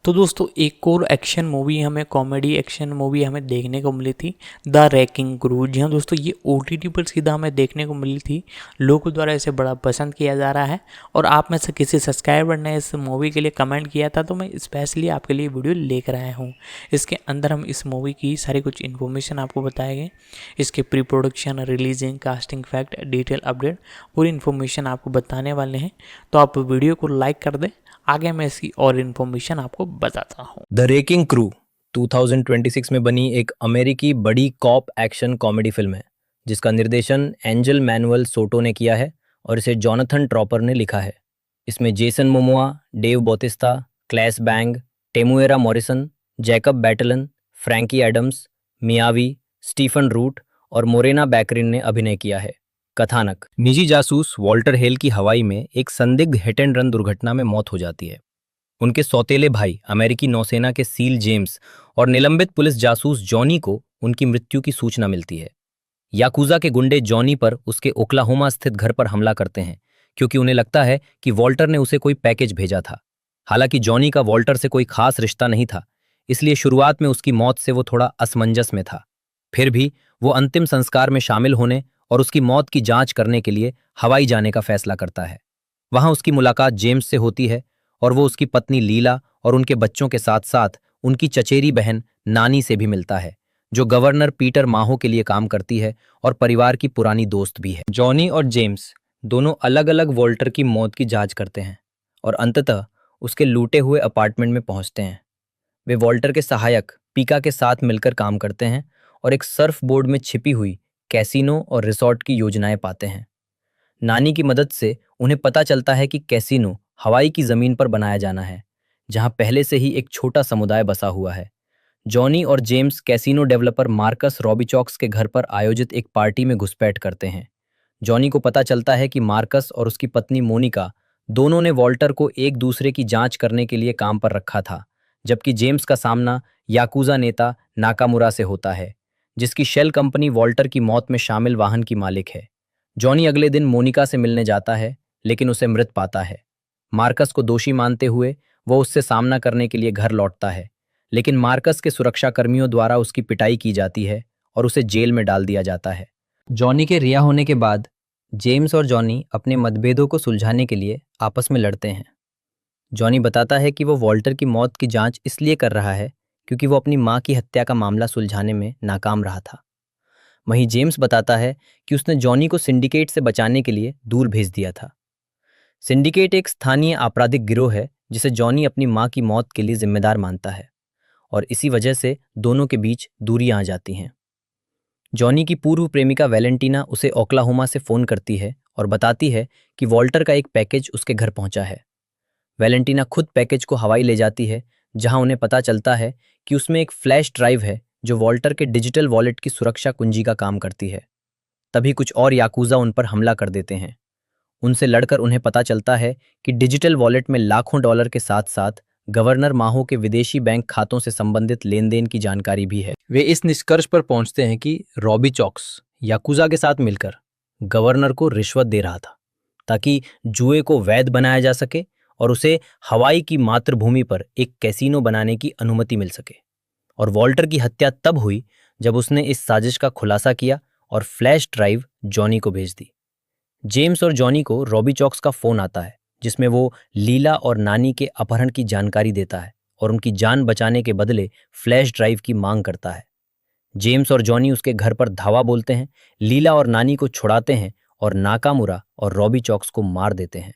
तो दोस्तों एक और एक्शन मूवी हमें कॉमेडी एक्शन मूवी हमें देखने को मिली थी, द रैकिंग क्रू। जी हाँ दोस्तों, ये OTT पर सीधा हमें देखने को मिली थी। लोगों द्वारा इसे बड़ा पसंद किया जा रहा है और आप में से किसी सब्सक्राइबर ने इस मूवी के लिए कमेंट किया था, तो मैं स्पेशली आपके लिए वीडियो लेकर आया हूँ। इसके अंदर हम इस मूवी की सारी कुछ इन्फॉर्मेशन आपको बताएंगे, इसके pre production, releasing, casting fact, detail update, पूरी इन्फॉर्मेशन आपको बताने वाले हैं। तो आप वीडियो को लाइक कर दें, आगे मैं इसकी और इन्फॉर्मेशन आपको बताता हूँ। द रेकिंग क्रू 2026 में बनी एक अमेरिकी बड़ी कॉप एक्शन कॉमेडी फिल्म है जिसका निर्देशन एंजल मैनुअल सोटो ने किया है और इसे जॉनथन ट्रॉपर ने लिखा है। इसमें Jason Momoa, Dave Bautista, Claes Bang, Temuera Morrison, Jacob Batalon, Frankie Adams, Miyavi, Stephen Root और मोरेना बैकरिन ने अभिनय किया है। कथानक। निजी जासूस वॉल्टर हेल की हवाई में एक संदिग्ध हिट एंड रन दुर्घटना में मौत हो जाती है। उनके सौतेले भाई अमेरिकी नौसेना के सील जेम्स और निलंबित पुलिस जासूस जॉनी को उनकी मृत्यु की सूचना मिलती है। याकूजा के गुंडे जॉनी पर उसके ओक्लाहोमा स्थित घर पर हमला करते हैं क्योंकि उन्हें लगता है कि वॉल्टर ने उसे कोई पैकेज भेजा था। हालांकि जॉनी का वॉल्टर से कोई खास रिश्ता नहीं था, इसलिए शुरुआत में उसकी मौत से वो थोड़ा असमंजस में था। फिर भी वो अंतिम संस्कार में शामिल होने और उसकी मौत की जांच करने के लिए हवाई जाने का फैसला करता है। वहां उसकी मुलाकात जेम्स से होती है और वो उसकी पत्नी लीला और उनके बच्चों के साथ साथ उनकी चचेरी बहन नानी से भी मिलता है, जो गवर्नर पीटर माहो के लिए काम करती है और परिवार की पुरानी दोस्त भी है। जॉनी और जेम्स दोनों अलग अलग वॉल्टर की मौत की जांच करते हैं और अंततः उसके लूटे हुए अपार्टमेंट में पहुंचते हैं। वे वॉल्टर के सहायक पीका के साथ मिलकर काम करते हैं और एक सर्फ बोर्ड में छिपी हुई कैसीनो और रिसॉर्ट की योजनाएं पाते हैं। नानी की मदद से उन्हें पता चलता है कि कैसीनो हवाई की जमीन पर बनाया जाना है, जहां पहले से ही एक छोटा समुदाय बसा हुआ है। जॉनी और जेम्स कैसीनो डेवलपर मार्कस रॉबिचॉक्स के घर पर आयोजित एक पार्टी में घुसपैठ करते हैं। जॉनी को पता चलता है कि मार्कस और उसकी पत्नी मोनिका दोनों ने वॉल्टर को एक दूसरे की जांच करने के लिए काम पर रखा था, जबकि जेम्स का सामना याकूजा नेता नाकामुरा से होता है, जिसकी शेल कंपनी वॉल्टर की मौत में शामिल वाहन की मालिक है। जॉनी अगले दिन मोनिका से मिलने जाता है, लेकिन उसे मृत पाता है। मार्कस को दोषी मानते हुए वो उससे सामना करने के लिए घर लौटता है, लेकिन मार्कस के सुरक्षाकर्मियों द्वारा उसकी पिटाई की जाती है और उसे जेल में डाल दिया जाता है। जॉनी के रिहा होने के बाद जेम्स और जॉनी अपने मतभेदों को सुलझाने के लिए आपस में लड़ते हैं। जॉनी बताता है कि वो वॉल्टर की मौत की जांच इसलिए कर रहा है क्योंकि वो अपनी मां की हत्या का मामला सुलझाने में नाकाम रहा था। वहीं जेम्स बताता है कि उसने जॉनी को सिंडिकेट से बचाने के लिए दूर भेज दिया था। सिंडिकेट एक स्थानीय आपराधिक गिरोह है जिसे जॉनी अपनी मां की मौत के लिए जिम्मेदार मानता है और इसी वजह से दोनों के बीच दूरियां आ जाती हैं। जॉनी की पूर्व प्रेमिका वैलेंटीना उसे ओक्लाहोमा से फोन करती है और बताती है कि वॉल्टर का एक पैकेज उसके घर पहुंचा है। वैलेंटीना खुद पैकेज को हवाई ले जाती है, जहां उन्हें पता चलता है कि उसमें एक फ्लैश ड्राइव है जो वॉल्टर के डिजिटल वॉलेट की सुरक्षा कुंजी का काम करती है। तभी कुछ और याकूजा उन पर हमला कर देते हैं। उनसे लड़कर उन्हें पता चलता है कि डिजिटल वॉलेट में लाखों डॉलर के साथ साथ गवर्नर माहो के विदेशी बैंक खातों से संबंधित लेन देन की जानकारी भी है। वे इस निष्कर्ष पर पहुंचते हैं कि रॉबिचॉक्स याकूजा के साथ मिलकर गवर्नर को रिश्वत दे रहा था ताकि जुए को वैध बनाया जा सके और उसे हवाई की मातृभूमि पर एक कैसीनो बनाने की अनुमति मिल सके। और वॉल्टर की हत्या तब हुई जब उसने इस साजिश का खुलासा किया और फ्लैश ड्राइव जॉनी को भेज दी। जेम्स और जॉनी को रॉबिचॉक्स का फोन आता है, जिसमें वो लीला और नानी के अपहरण की जानकारी देता है और उनकी जान बचाने के बदले फ्लैश ड्राइव की मांग करता है। जेम्स और जॉनी उसके घर पर धावा बोलते हैं, लीला और नानी को छुड़ाते हैं और नाकामुरा और रॉबिचॉक्स को मार देते हैं।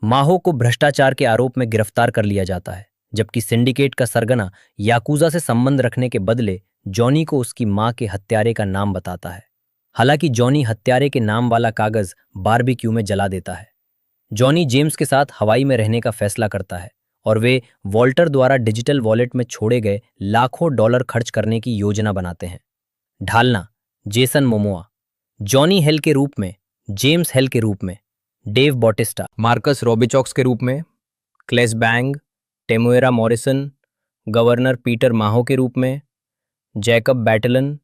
माहो को भ्रष्टाचार के आरोप में गिरफ्तार कर लिया जाता है, जबकि सिंडिकेट का सरगना याकूजा से संबंध रखने के बदले जॉनी को उसकी मां के हत्यारे का नाम बताता है। हालांकि जॉनी हत्यारे के नाम वाला कागज बारबेक्यू में जला देता है। जॉनी जेम्स के साथ हवाई में रहने का फैसला करता है और वे वॉल्टर द्वारा डिजिटल वॉलेट में छोड़े गए लाखों डॉलर खर्च करने की योजना बनाते हैं। ढालना: जेसन मोमोआ, जॉनी हेल के रूप में, जेम्स हेल के रूप में, डेव बॉटिस्टा, मार्कस रॉबिचॉक्स के रूप में, क्लेस bang, Temuera Morrison, governor Peter माहो के रूप में, जैकब बैटलन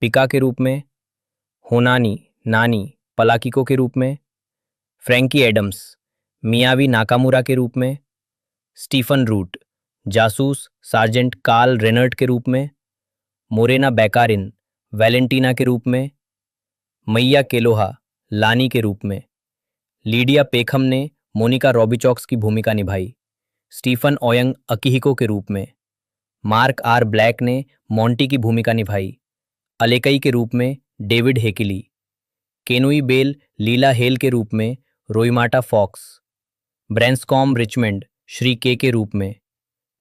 पिका के रूप में, होनानी नानी पलाकिको के रूप में, फ्रैंकी एडम्स मियावी नाकामुरा के रूप में, स्टीफन रूट जासूस सार्जेंट कार्ल रेनर्ट के रूप में, मोरेना बैकारिन वैलेंटीना के रूप में, मैया केलोहा लानी के रूप में, लीडिया पेखम ने मोनिका रॉबिचॉक्स की भूमिका निभाई, स्टीफन ओयंग अकिहिको के रूप में, मार्क आर ब्लैक ने मोंटी की भूमिका निभाई, अलेकई के रूप में डेविड हेकिली, केनुई बेल लीला हेल के रूप में रोइमाटा फॉक्स, ब्रेंसकॉम रिचमंड श्री के रूप में,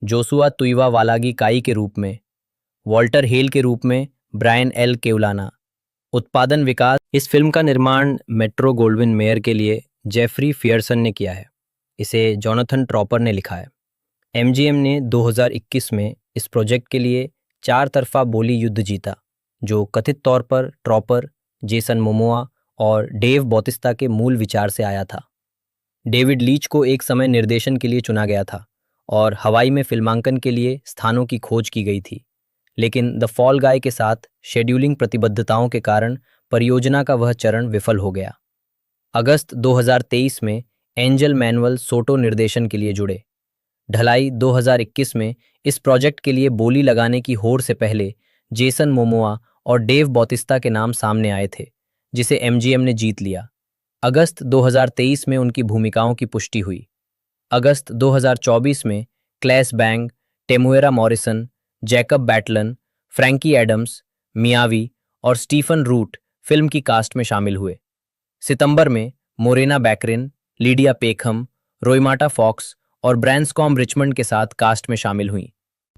जोसुआ तुइवा वालागी काई के रूप में, वॉल्टर हेल के रूप में ब्रायन एल केवलाना, उत्पादन विकास। इस फिल्म का निर्माण मेट्रो गोल्डविन मेयर के लिए जेफरी फियरसन ने किया है। इसे जोनाथन ट्रॉपर ने लिखा है। एमजीएम ने 2021 में इस प्रोजेक्ट के लिए 4 तरफा बोली युद्ध जीता, जो कथित तौर पर ट्रॉपर, जेसन मोमोआ और डेव बॉतिस्ता के मूल विचार से आया था। डेविड लीच को एक समय निर्देशन के लिए चुना गया था और हवाई में फिल्मांकन के लिए स्थानों की खोज की गई थी, लेकिन द फॉल गाय के साथ शेड्यूलिंग प्रतिबद्धताओं के कारण परियोजना का वह चरण विफल हो गया। अगस्त 2023 में एंजल मैनुअल सोटो निर्देशन के लिए जुड़े। ढलाई 2021 में इस प्रोजेक्ट के लिए बोली लगाने की होड़ से पहले जेसन मोमोआ और डेव बॉतिस्ता के नाम सामने आए थे, जिसे एमजीएम ने जीत लिया। अगस्त 2023 में उनकी भूमिकाओं की पुष्टि हुई। अगस्त 2024 में Claes Bang, Temuera Morrison, Jacob Batalon, Frankie Adams, Miyavi और स्टीफन रूट फिल्म की कास्ट में शामिल हुए। सितंबर में Morena Baccarin, Lydia Peckham, Roimata Fox और ब्रैंसकॉम रिचमंड के साथ कास्ट में शामिल हुई।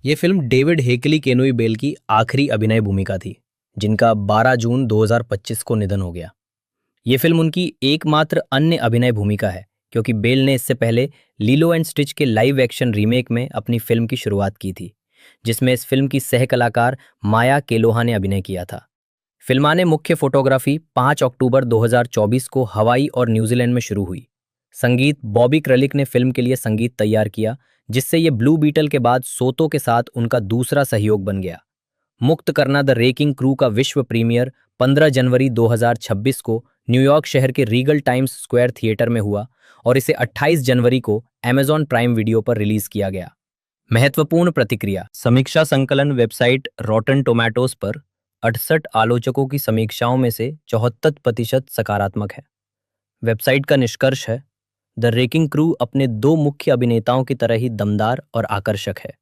ये फिल्म डेविड हेकली केनोई बेल की आखिरी अभिनय भूमिका थी, जिनका 12 जून 2025 को निधन हो गया। ये फिल्म उनकी एकमात्र अन्य अभिनय भूमिका है, क्योंकि बेल ने इससे पहले लीलो एंड स्टिच के लाइव एक्शन रीमेक में अपनी फिल्म की शुरुआत की थी, जिसमें इस फिल्म की सह कलाकार माया केलोहा ने अभिनय किया था। फिल्माने ने मुख्य फोटोग्राफी 5 अक्टूबर 2024 को हवाई और न्यूजीलैंड में शुरू हुई। संगीत बॉबी क्रलिक ने फिल्म के लिए संगीत तैयार किया, जिससे ये ब्लू बीटल के बाद सोतो के साथ उनका दूसरा सहयोग बन गया। मुक्त करना द रेकिंग क्रू का विश्व प्रीमियर 15 जनवरी 2026 को न्यूयॉर्क शहर के रीगल टाइम्स स्क्वायर थिएटर में हुआ और इसे 28 जनवरी को अमेजॉन प्राइम वीडियो पर रिलीज किया गया। महत्वपूर्ण प्रतिक्रिया। समीक्षा संकलन वेबसाइट रॉटन टोमेटोज पर 68 आलोचकों की समीक्षाओं में से 74% सकारात्मक है। वेबसाइट का निष्कर्ष है, द रेकिंग क्रू अपने 2 मुख्य अभिनेताओं की तरह ही दमदार और आकर्षक है,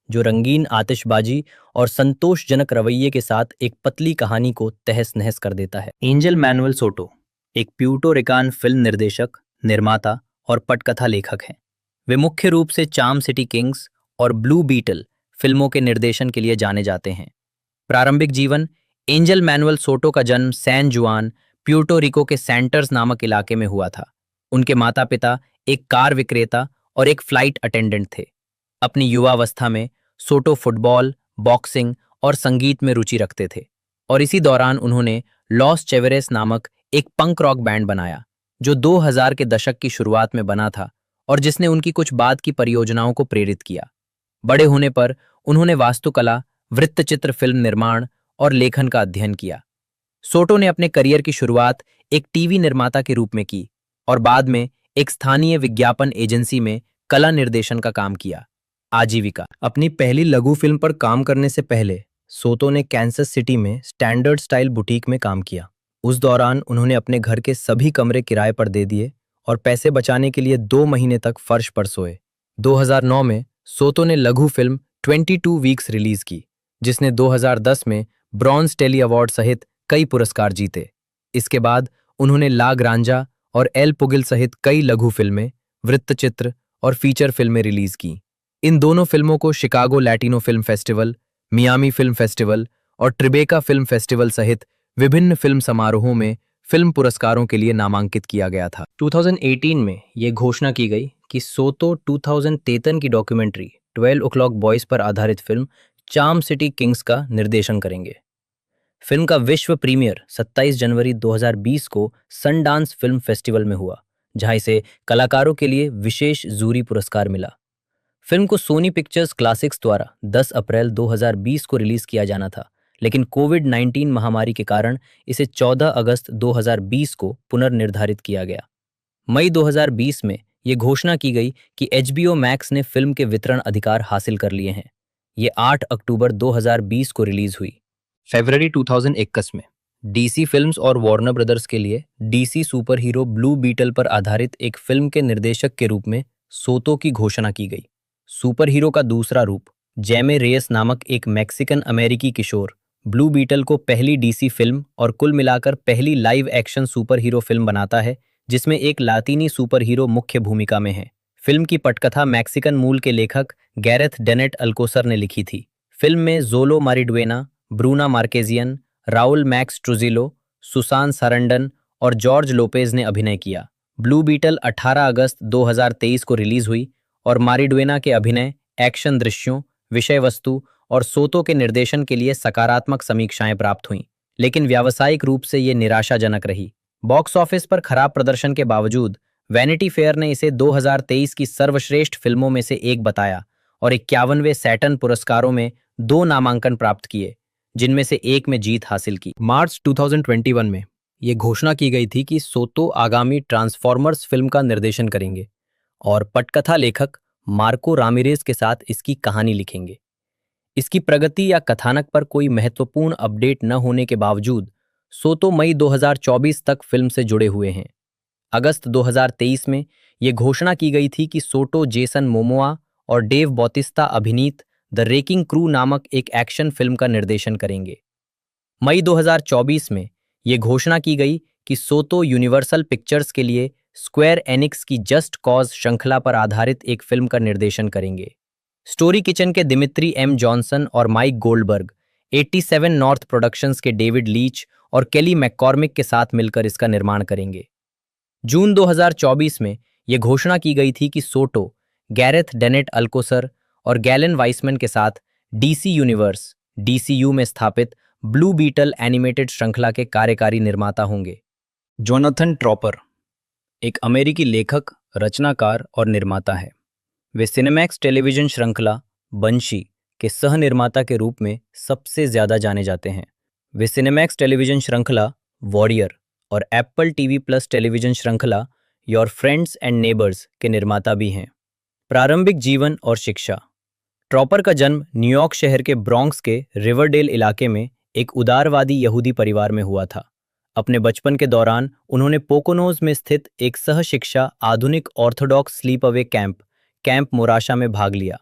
जो रंगीन आतिशबाजी और संतोषजनक रवैये के साथ एक पतली कहानी को तहस नहस कर देता है। एंजल मैनुअल सोटो एक प्यूर्टो रिकान फिल्म निर्देशक, निर्माता और पटकथा लेखक हैं। वे मुख्य रूप से चार्म सिटी किंग्स और ब्लू बीटल फिल्मों के निर्देशन के लिए जाने जाते हैं। प्रारंभिक जीवन। एंजल मैनुअल सोटो का जन्म सैन जुआन, प्यूर्टो रिको के सेंटर्स नामक इलाके में हुआ था। उनके माता पिता एक कार विक्रेता और एक फ्लाइट अटेंडेंट थे। अपनी युवावस्था में सोटो फुटबॉल, बॉक्सिंग और संगीत में रुचि रखते थे और इसी दौरान उन्होंने लॉस चेवेरेस नामक एक पंक रॉक बैंड बनाया, जो 2000 के दशक की शुरुआत में बना था और जिसने उनकी कुछ बाद की परियोजनाओं को प्रेरित किया। बड़े होने पर उन्होंने वास्तुकला, वृत्तचित्र, फिल्म निर्माण और लेखन का अध्ययन किया। सोटो ने अपने करियर की शुरुआत एक टीवी निर्माता के रूप में की और बाद में एक स्थानीय विज्ञापन एजेंसी में कला निर्देशन का काम किया। आजीविका। अपनी पहली लघु फिल्म पर काम करने से पहले सोटो ने कैंसस सिटी में स्टैंडर्ड स्टाइल बुटीक में काम किया। उस दौरान उन्होंने अपने घर के सभी कमरे किराए पर दे दिए और पैसे बचाने के लिए 2 महीने तक फर्श पर सोए। 2009 में सोटो ने लघु फिल्म 22 वीक्स रिलीज की, जिसने 2010 में ब्रॉन्ज टेली अवार्ड सहित कई पुरस्कार जीते। इसके बाद उन्होंने ला ग्रांजा और एल पुगिल सहित कई लघु फिल्में, वृत्तचित्र और फीचर फिल्में रिलीज की। इन दोनों फिल्मों को Chicago Latino film festival, Miami film festival और ट्रिबेका फिल्म फेस्टिवल सहित विभिन्न फिल्म समारोहों में फिल्म पुरस्कारों के लिए नामांकित किया गया था। 2018 में यह घोषणा की गई कि सोटो 2013 की डॉक्यूमेंट्री 12 o'clock बॉयज पर आधारित फिल्म चार्म सिटी किंग्स का निर्देशन करेंगे। फिल्म का विश्व प्रीमियर 27 जनवरी 2020 को सनडांस फिल्म फेस्टिवल में हुआ, जहां इसे कलाकारों के लिए विशेष जूरी पुरस्कार मिला। फिल्म को सोनी पिक्चर्स क्लासिक्स द्वारा 10 अप्रैल 2020 को रिलीज किया जाना था, लेकिन कोविड-19 महामारी के कारण इसे 14 अगस्त 2020 को पुनर्निर्धारित किया गया। मई 2020 में ये घोषणा की गई कि HBO मैक्स ने फिल्म के वितरण अधिकार हासिल कर लिए हैं। ये 8 अक्टूबर 2020 को रिलीज हुई। फरवरी 2021 में डीसी फिल्म्स और वार्नर ब्रदर्स के लिए DC super hero Blue Beetle पर आधारित एक फिल्म के निर्देशक के रूप में सोटो की घोषणा की गई। सुपर हीरो का दूसरा रूप, जैमे रेयस नामक एक मैक्सिकन अमेरिकी किशोर, ब्लू बीटल को पहली डीसी फिल्म और कुल मिलाकर पहली live action super hero film बनाता है, जिसमें एक लातीनी सुपर हीरो मुख्य भूमिका में है। फिल्म की पटकथा मैक्सिकन मूल के लेखक गैरेथ डेनेट अल्कोसर ने लिखी थी। फिल्म में Xolo Mariduena, Bruna Marquezine, Raoul Max Trujillo, Susan Sarandon और जॉर्ज लोपेज ने अभिनय किया। ब्लू बीटल 18 अगस्त 2023 को रिलीज हुई और मारिडुएना के अभिनय, एक्शन दृश्यों, विषय वस्तु और सोतो के निर्देशन के लिए सकारात्मक समीक्षाएं प्राप्त हुईं, लेकिन व्यावसायिक रूप से ये निराशाजनक रही। बॉक्स ऑफिस पर खराब प्रदर्शन के बावजूद वैनिटी फेयर ने इसे 2023 की सर्वश्रेष्ठ फिल्मों में से एक बताया और 51वें सैटर्न पुरस्कारों में 2 नामांकन प्राप्त किए, जिनमें से एक में जीत हासिल की। मार्च 2021 में ये घोषणा की गई थी कि सोतो आगामी ट्रांसफॉर्मर्स फिल्म का निर्देशन करेंगे और पटकथा लेखक मार्को रामिरेज के साथ इसकी कहानी लिखेंगे। इसकी प्रगति या कथानक पर कोई महत्वपूर्ण अपडेट न होने के बावजूद सोतो मई 2024 तक फिल्म से जुड़े हुए हैं। अगस्त 2023 में ये घोषणा की गई थी कि सोटो जेसन मोमोआ और डेव बॉतिस्ता अभिनीत द रेकिंग क्रू नामक एक एक्शन फिल्म का निर्देशन करेंगे। मई 2024 में ये घोषणा की गई कि सोतो यूनिवर्सल पिक्चर्स के लिए स्क्वायर एनिक्स की जस्ट कॉज श्रृंखला पर आधारित एक फिल्म का निर्देशन करेंगे। स्टोरी किचन के दिमित्री एम जॉनसन और माइक गोल्डबर्ग, 87 नॉर्थ प्रोडक्शंस के डेविड लीच और केली मैककॉर्मिक के साथ मिलकर इसका निर्माण करेंगे। जून 2024 में यह घोषणा की गई थी कि सोटो गैरेथ डेनेट अल्कोसर और गैलन वाइसमैन के साथ डीसी यूनिवर्स DCU में स्थापित ब्लू बीटल एनिमेटेड श्रृंखला के कार्यकारी निर्माता होंगे। जोनाथन ट्रॉपर एक अमेरिकी लेखक, रचनाकार और निर्माता है। वे सिनेमैक्स टेलीविजन श्रृंखला बंशी के सह निर्माता के रूप में सबसे ज्यादा जाने जाते हैं। वे सिनेमैक्स टेलीविजन श्रृंखला वॉरियर और एप्पल TV प्लस टेलीविजन श्रृंखला योर फ्रेंड्स एंड नेबर्स के निर्माता भी हैं। प्रारंभिक जीवन और शिक्षा। ट्रॉपर का जन्म न्यूयॉर्क शहर के ब्रॉन्क्स के रिवरडेल इलाके में एक उदारवादी यहूदी परिवार में हुआ था। अपने बचपन के दौरान उन्होंने पोकोनोज में स्थित एक सह शिक्षा आधुनिक ऑर्थोडॉक्स स्लीप अवे कैंप मोराशा में भाग लिया।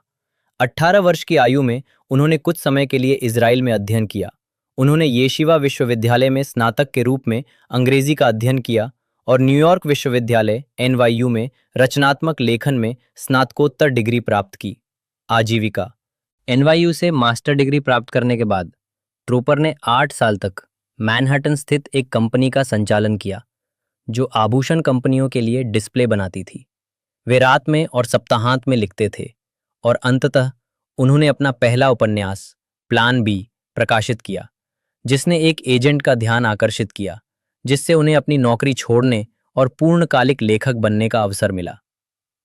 18 वर्ष की आयु में उन्होंने कुछ समय के लिए इजराइल में अध्ययन किया। उन्होंने येशिवा विश्वविद्यालय में स्नातक के रूप में अंग्रेजी का अध्ययन किया और न्यूयॉर्क विश्वविद्यालय NYU में रचनात्मक लेखन में स्नातकोत्तर डिग्री प्राप्त की। आजीविका। NYU से मास्टर डिग्री प्राप्त करने के बाद ट्रूपर ने 8 साल तक मैनहट्टन स्थित एक कंपनी का संचालन किया, जो आभूषण कंपनियों के लिए डिस्प्ले बनाती थी। वे रात में और सप्ताहांत में लिखते थे और अंततः उन्होंने अपना पहला उपन्यास प्लान बी प्रकाशित किया, जिसने एक एजेंट का ध्यान आकर्षित किया, जिससे उन्हें अपनी नौकरी छोड़ने और पूर्णकालिक लेखक बनने का अवसर मिला।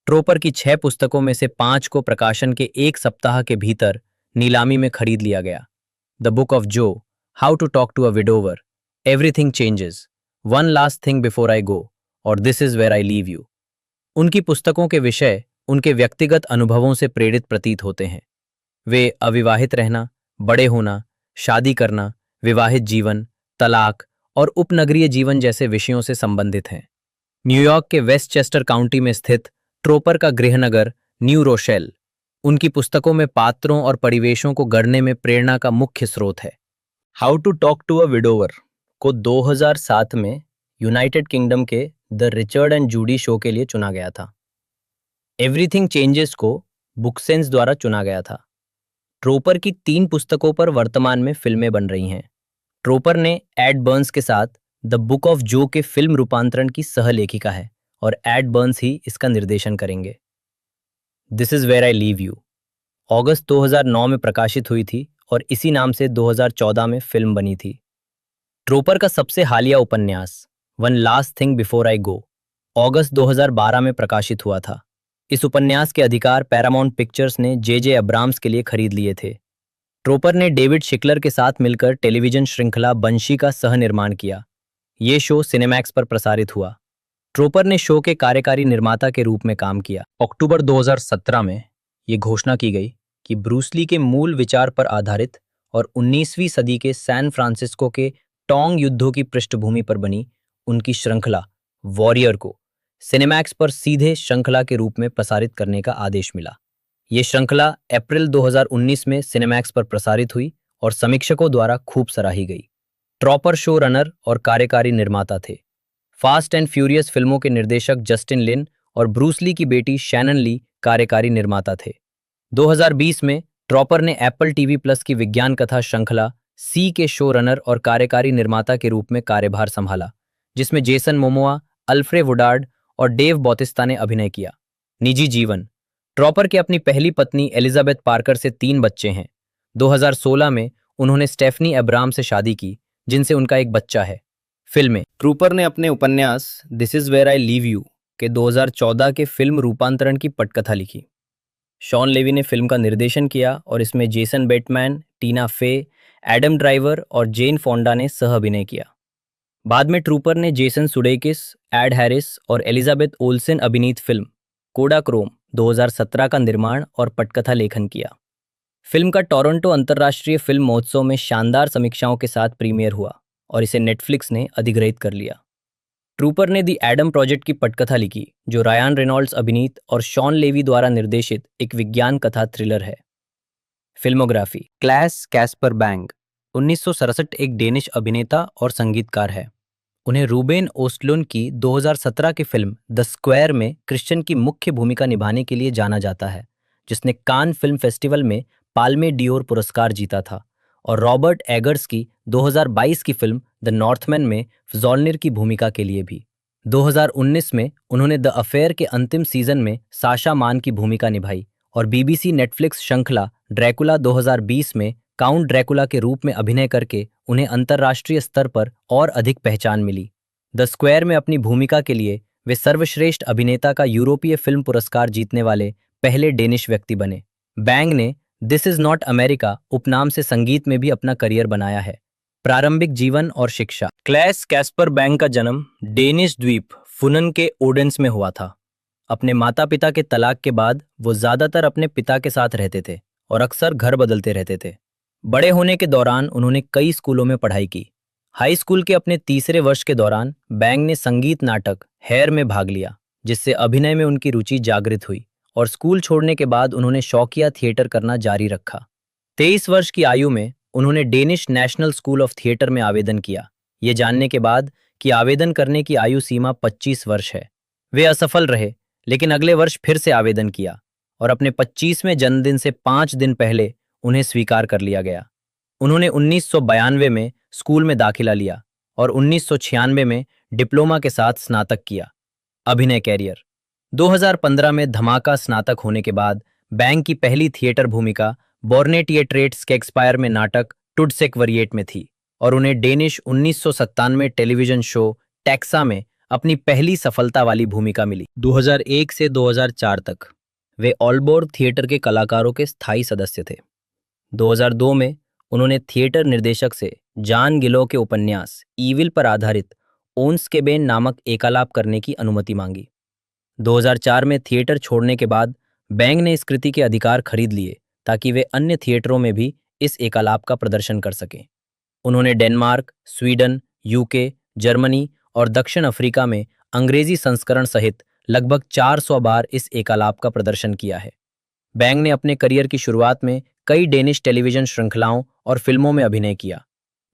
ट्रूपर की 6 पुस्तकों में से 5 को प्रकाशन के 1 सप्ताह के भीतर नीलामी में खरीद लिया गया। The book of Joe, how to talk to a widower, everything changes, one last thing before I go और this is where I leave you. उनकी पुस्तकों के विषय उनके व्यक्तिगत अनुभवों से प्रेरित प्रतीत होते हैं। वे अविवाहित रहना, बड़े होना, शादी करना, विवाहित जीवन, तलाक और उपनगरीय जीवन जैसे विषयों से संबंधित हैं। न्यूयॉर्क के वेस्टचेस्टर काउंटी में स्थित ट्रूपर का गृहनगर न्यू रोशेल उनकी पुस्तकों में पात्रों और परिवेशों को गढ़ने में प्रेरणा का मुख्य स्रोत है। How to talk to a widower को 2007 में यूनाइटेड किंगडम के the Richard and Judy show के लिए चुना गया था। एवरीथिंग चेंजेस को बुकसेंस द्वारा चुना गया था। ट्रूपर की 3 पुस्तकों पर वर्तमान में फिल्में बन रही हैं। ट्रूपर ने एड बर्न्स के साथ द बुक ऑफ जो के फिल्म रूपांतरण की सह लेखिका है और एड बर्न्स ही इसका निर्देशन करेंगे। This is where I leave you अगस्त 2009 में प्रकाशित हुई थी और इसी नाम से 2014 में फिल्म बनी थी। ट्रूपर का सबसे हालिया उपन्यास one last thing before I go अगस्त 2012 में प्रकाशित हुआ था। इस उपन्यास के अधिकार पैरामाउंट पिक्चर्स ने जे अब्राम्स के लिए खरीद लिए थे। ट्रूपर ने डेविड शिकलर के साथ मिलकर टेलीविजन श्रृंखला बंशी का सह निर्माण किया। ये शो सिनेमैक्स पर प्रसारित हुआ। ट्रूपर ने शो के कार्यकारी निर्माता के रूप में काम किया। अक्टूबर 2017 में ये घोषणा की गई कि ब्रूस ली के मूल विचार पर आधारित और 19वीं सदी के सैन फ्रांसिस्को के टोंग युद्धों की पृष्ठभूमि पर बनी उनकी श्रृंखला वॉरियर को सिनेमैक्स पर सीधे श्रृंखला के रूप में प्रसारित करने का आदेश मिला। ये श्रृंखला अप्रैल 2019 में सिनेमैक्स पर प्रसारित हुई और समीक्षकों द्वारा खूब सराही गई। ट्रूपर शो रनर और कार्यकारी निर्माता थे। फास्ट एंड फ्यूरियस फिल्मों के निर्देशक जस्टिन लिन और ब्रूस ली की बेटी शैनन ली कार्यकारी निर्माता थे। 2020 में ट्रूपर ने एप्पल TV प्लस की विज्ञान कथा श्रृंखला सी के शो रनर और कार्यकारी निर्माता के रूप में कार्यभार संभाला, जिसमें जेसन मोमोआ, अल्फ्रेड वुडार्ड और डेव बॉतिस्ता ने अभिनय किया। निजी जीवन: ट्रॉपर के अपनी पहली पत्नी एलिजाबेथ पार्कर से 3 बच्चे हैं। 2016 में उन्होंने स्टेफनी अब्राम से शादी की, जिनसे उनका एक बच्चा है। फिल्में: ट्रूपर ने अपने उपन्यास this is where I leave you के 2014 के फिल्म रूपांतरण की पटकथा लिखी। शॉन लेवी ने फिल्म का निर्देशन किया और इसमें जेसन बेटमैन, टीना फे, एडम ड्राइवर और जेन फोंडा ने सह अभिनय किया। बाद में ट्रूपर ने जेसन सुडेकिस, एड हैरिस और एलिजाबेथ ओल्सेन अभिनीत फिल्म कोडाक्रोम 2017 का निर्माण और पटकथा लेखन किया। फिल्म का टोरंटो अंतर्राष्ट्रीय फिल्म महोत्सव में शानदार समीक्षाओं के साथ प्रीमियर हुआ और इसे नेटफ्लिक्स ने अधिग्रहित कर लिया। ट्रूपर ने दी एडम प्रोजेक्ट की पटकथा लिखी, जो रायन रेनॉल्ड्स अभिनीत और शॉन लेवी द्वारा निर्देशित एक विज्ञान कथा थ्रिलर है। फिल्मोग्राफी: क्लैस कैस्पर बैंग 1967 एक डेनिश अभिनेता और संगीतकार है। उन्हें रूबेन ओस्टलुंड की 2017 की फिल्म द स्क्वायर में क्रिश्चियन की मुख्य भूमिका निभाने के लिए जाना जाता है, जिसने कान फिल्म फेस्टिवल में पाल्मे डियोर पुरस्कार जीता था, और रॉबर्ट एगर्स की 2022 की फिल्म द नॉर्थमैन में फ्जोल्निर की भूमिका के लिए भी। 2019 में उन्होंने द अफेयर के अंतिम सीजन में साशा मान की भूमिका निभाई और बीबीसी नेटफ्लिक्स श्रृंखला ड्रैकुला 2020 में काउंट ड्रैकुला के रूप में अभिनय करके उन्हें अंतर्राष्ट्रीय स्तर पर और अधिक पहचान मिली। द स्क्वायर में अपनी भूमिका के लिए वे सर्वश्रेष्ठ अभिनेता का यूरोपीय फिल्म पुरस्कार जीतने वाले पहले डेनिश व्यक्ति बने। बैंग ने दिस इज नॉट अमेरिका उपनाम से संगीत में भी अपना करियर बनाया है। प्रारंभिक जीवन और शिक्षा: क्लैस कैस्पर बैंग का जन्म डेनिश द्वीप फुनन के ओडेंस में हुआ था। अपने माता पिता के तलाक के बाद वो ज्यादातर अपने पिता के साथ रहते थे और अक्सर घर बदलते रहते थे। बड़े होने के दौरान उन्होंने कई स्कूलों में पढ़ाई की। हाई स्कूल के अपने तीसरे वर्ष के दौरान बैंग ने संगीत नाटक हेयर में भाग लिया, जिससे अभिनय में उनकी रुचि जागृत हुई, और स्कूल छोड़ने के बाद उन्होंने शौकिया थिएटर करना जारी रखा। 23 वर्ष की आयु में उन्होंने Danish national school of theatre में आवेदन किया, ये जानने के बाद कि आवेदन करने की आयु सीमा 25 वर्ष है। वे असफल रहे, लेकिन अगले वर्ष फिर से आवेदन किया और अपने 25वें जन्मदिन से 5 दिन पहले उन्हें स्वीकार कर लिया गया। उन्होंने 1992 में स्कूल में दाखिला लिया और 1996 में डिप्लोमा के साथ स्नातक किया। अभिनय कैरियर: 2015 में धमाका स्नातक होने के बाद बैंग की पहली थिएटर भूमिका बॉर्नेटिएट्रेट्स स्केक्सपायर में नाटक टुडसेक वरिएट में थी, और उन्हें डेनिश 1997 टेलीविजन शो टैक्सा में अपनी पहली सफलता वाली भूमिका मिली। 2001 से 2004 तक वे ऑलबोर्ग थिएटर के कलाकारों के स्थायी सदस्य थे। 2002 में उन्होंने थिएटर निर्देशक से जॉन गिलो के उपन्यास ईविल पर आधारित ओन्स्केबेन नामक एकालाप करने की अनुमति मांगी। 2004 में थिएटर छोड़ने के बाद बैंग ने इस कृति के अधिकार खरीद लिए ताकि वे अन्य थिएटरों में भी इस एकालाप का प्रदर्शन कर सकें। उन्होंने डेनमार्क, स्वीडन, यूके, जर्मनी और दक्षिण अफ्रीका में अंग्रेजी संस्करण सहित लगभग 400 बार इस एकालाप का प्रदर्शन किया है। बैंग ने अपने करियर की शुरुआत में कई डेनिश टेलीविजन श्रृंखलाओं और फिल्मों में अभिनय किया।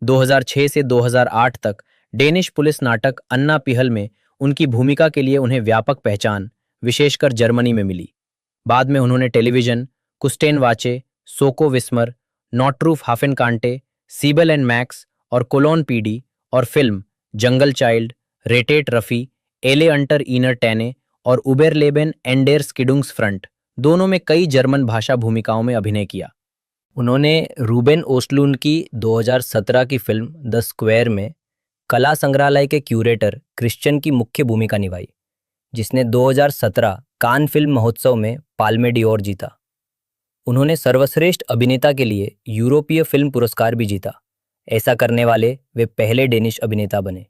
2006 से 2008 तक डेनिश पुलिस नाटक अन्ना पिहल में उनकी भूमिका के लिए उन्हें व्यापक पहचान, विशेषकर जर्मनी में मिली। बाद में उन्होंने टेलीविजन कुस्टेन वाचे, सोको विस्मर, नॉटरूफ हाफेनकांटे, सीबल एंड मैक्स और कोलोन पीडी और फिल्म जंगल चाइल्ड, रेटेट रफी, एले अंटर इनर टैने और उबेरलेबेन एंडेर स्किडुंग्स फ्रंट दोनों में कई जर्मन भाषा भूमिकाओं में अभिनय किया। उन्होंने रूबेन ओस्टलुंड की 2017 की फिल्म द स्क्वायर में कला संग्रहालय के क्यूरेटर क्रिश्चियन की मुख्य भूमिका निभाई, जिसने 2017 कान फिल्म महोत्सव में पाल्मे डियोर जीता। उन्होंने सर्वश्रेष्ठ अभिनेता के लिए यूरोपीय फिल्म पुरस्कार भी जीता। ऐसा करने वाले वे पहले डेनिश अभिनेता बने।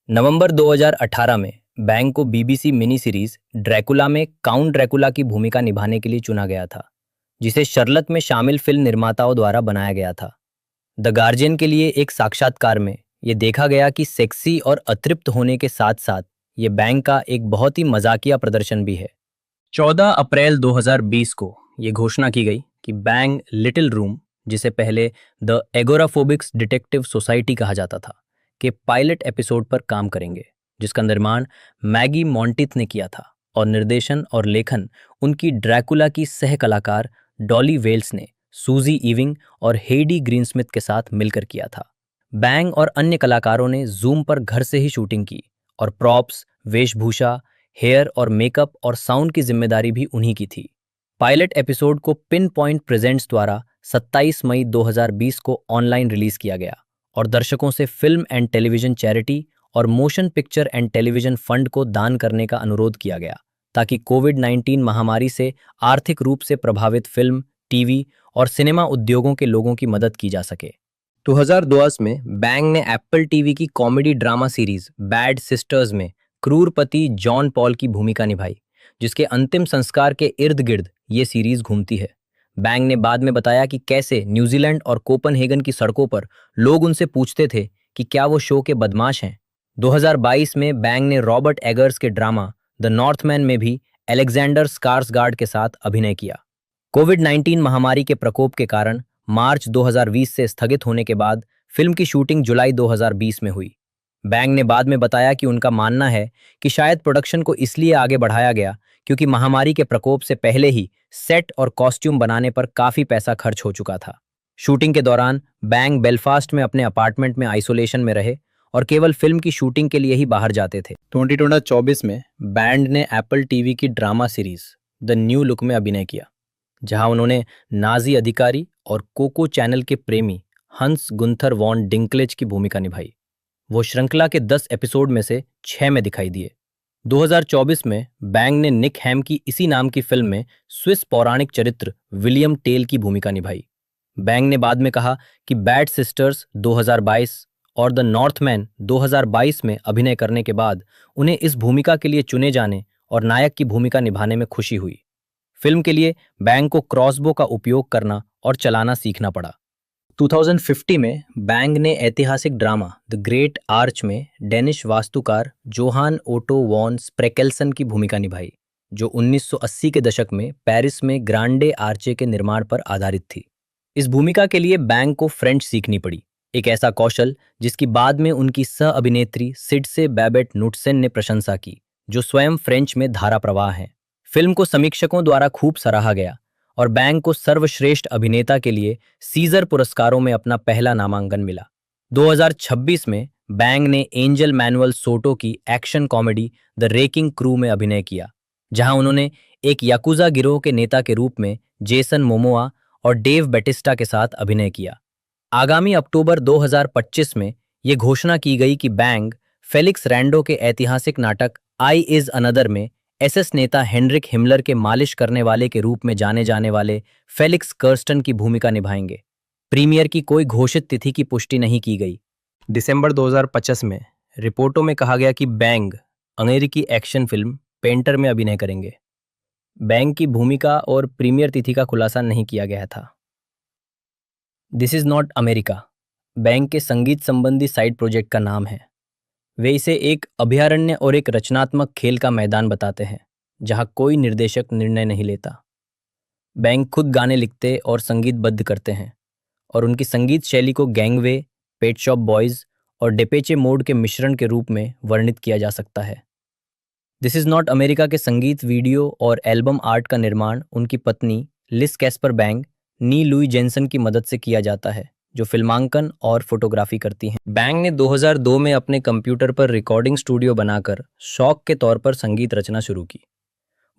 नवंबर 2018 में बैंग को बीबीसी मिनी सीरीज ड्रैकुला में काउंट ड्रैकुला की भूमिका निभाने के लिए चुना गया था, जिसे शर्लट में शामिल फिल्म निर्माताओं द्वारा बनाया गया था। द गार्जियन के लिए एक साक्षात्कार में ये देखा गया कि सेक्सी और अतृप्त होने के साथ साथ ये बैंग का एक बहुत ही मजाकिया प्रदर्शन भी है। 14 अप्रैल 2020 को ये घोषणा की गई कि बैंग लिटिल रूम, जिसे पहले द एगोराफोबिक्स डिटेक्टिव सोसाइटी कहा जाता था, के पायलट एपिसोड पर काम करेंगे, जिसका निर्माण मैगी मॉन्टिथ ने किया था और निर्देशन और लेखन उनकी ड्रैकुला की सह कलाकार डॉली वेल्स ने सूजी इविंग और हेडी ग्रीनस्मिथ के साथ मिलकर किया था। बैंग और अन्य कलाकारों ने जूम पर घर से ही शूटिंग की और प्रॉप्स, वेशभूषा, हेयर और मेकअप और साउंड की जिम्मेदारी भी उन्हीं की थी। पायलट एपिसोड को पिन पॉइंट प्रेजेंट्स द्वारा 27 मई 2020 को ऑनलाइन रिलीज किया गया और दर्शकों से फिल्म एंड टेलीविजन चैरिटी और motion picture and television fund को दान करने का अनुरोध किया गया ताकि कोविड-19 महामारी से आर्थिक रूप से प्रभावित फिल्म, टीवी और सिनेमा उद्योगों के लोगों की मदद की जा सके। 2010 में बैंग ने एप्पल टीवी की comedy drama series bad sisters में क्रूर पति जॉन पॉल की भूमिका निभाई, जिसके अंतिम संस्कार के इर्द गिर्द ये सीरीज घूमती है। बैंग ने बाद में बताया कि कैसे न्यूजीलैंड और कोपनहेगन की सड़कों पर लोग उनसे पूछते थे कि क्या वो शो के बदमाश हैं। 2022 में बैंग ने रॉबर्ट एगर्स के ड्रामा द नॉर्थमैन में भी अलेक्जेंडर स्कार्सगार्ड के साथ अभिनय किया। कोविड-19 महामारी के प्रकोप के कारण मार्च 2020 से स्थगित होने के बाद फिल्म की शूटिंग जुलाई 2020 में हुई। बैंग ने बाद में बताया कि उनका मानना है कि शायद प्रोडक्शन को इसलिए आगे बढ़ाया गया क्योंकि महामारी के प्रकोप से पहले ही सेट और कॉस्ट्यूम बनाने पर काफी पैसा खर्च हो चुका था। शूटिंग के दौरान बैंग बेलफास्ट में अपने अपार्टमेंट में आइसोलेशन में रहे और केवल फिल्म की शूटिंग के लिए ही बाहर जाते थे। 2024 में बैंड ने एप्पल टीवी की drama series the new look में अभिनय किया, जहां उन्होंने नाजी अधिकारी और कोको चैनल के प्रेमी हंस गुंथर वॉन डिंकलेज की भूमिका निभाई। वो श्रृंखला के 10 एपिसोड में से 6 में दिखाई दिए। 2024 में बैंग ने निक हैम की इसी नाम की फिल्म में स्विस पौराणिक चरित्र विलियम टेल की भूमिका निभाई। बैंग ने बाद में कहा कि बैड सिस्टर्स 2022 और द नॉर्थमैन 2022 में अभिनय करने के बाद उन्हें इस भूमिका के लिए चुने जाने और नायक की भूमिका निभाने में खुशी हुई। फिल्म के लिए बैंग को क्रॉसबो का उपयोग करना और चलाना सीखना पड़ा। 2050 में बैंग ने ऐतिहासिक ड्रामा द ग्रेट आर्च में डेनिश वास्तुकार जोहान ओटो वॉन स्प्रेकेल्सन की भूमिका निभाई, जो 1980 के दशक में पेरिस में ग्रांडे आर्चे के निर्माण पर आधारित थी। इस भूमिका के लिए बैंग को फ्रेंच सीखनी पड़ी, एक ऐसा कौशल जिसकी बाद में उनकी सह अभिनेत्री सिडसे बैबेट नुटसेन ने प्रशंसा की, जो स्वयं फ्रेंच में धारा प्रवाह हैं। फिल्म को समीक्षकों द्वारा खूब सराहा गया और बैंग को सर्वश्रेष्ठ अभिनेता के लिए सीजर पुरस्कारों में अपना पहला नामांकन मिला। 2026 में बैंग ने एंजल मैनुअल सोटो की action comedy the racking crew में अभिनय किया, जहां उन्होंने एक याकुजा गिरोह के नेता के रूप में जेसन मोमोआ और डेव बैटिस्टा के साथ अभिनय किया। आगामी अक्टूबर 2025 में ये घोषणा की गई कि बैंग फेलिक्स रैंडो के ऐतिहासिक नाटक आई इज अनदर में एसएस नेता हेनरिक हिमलर के मालिश करने वाले के रूप में जाने जाने वाले फेलिक्स कर्स्टन की भूमिका निभाएंगे। प्रीमियर की कोई घोषित तिथि की पुष्टि नहीं की गई। दिसंबर 2025 में रिपोर्टों में कहा गया कि बैंग अमेरिकी एक्शन फिल्म पेंटर में अभिनय करेंगे। बैंग की भूमिका और प्रीमियर तिथि का खुलासा नहीं किया गया था। This is not America bang के संगीत संबंधी साइड प्रोजेक्ट का नाम है। वे इसे एक अभयारण्य और एक रचनात्मक खेल का मैदान बताते हैं, जहां कोई निर्देशक निर्णय नहीं लेता। बैंग खुद गाने लिखते और संगीतबद्ध करते हैं और उनकी संगीत शैली को गैंगवे, पेट शॉप बॉयज और डेपेचे मोड के मिश्रण के रूप में वर्णित किया जा सकता है। दिस इज नॉट अमेरिका के संगीत वीडियो और एल्बम आर्ट का निर्माण उनकी पत्नी लिस कैस्पर बैंग, नी लुई जेनसन की मदद से किया जाता है, जो फिल्मांकन और फोटोग्राफी करती हैं। बैंग ने 2002 में अपने कंप्यूटर पर रिकॉर्डिंग स्टूडियो बनाकर शौक के तौर पर संगीत रचना शुरू की।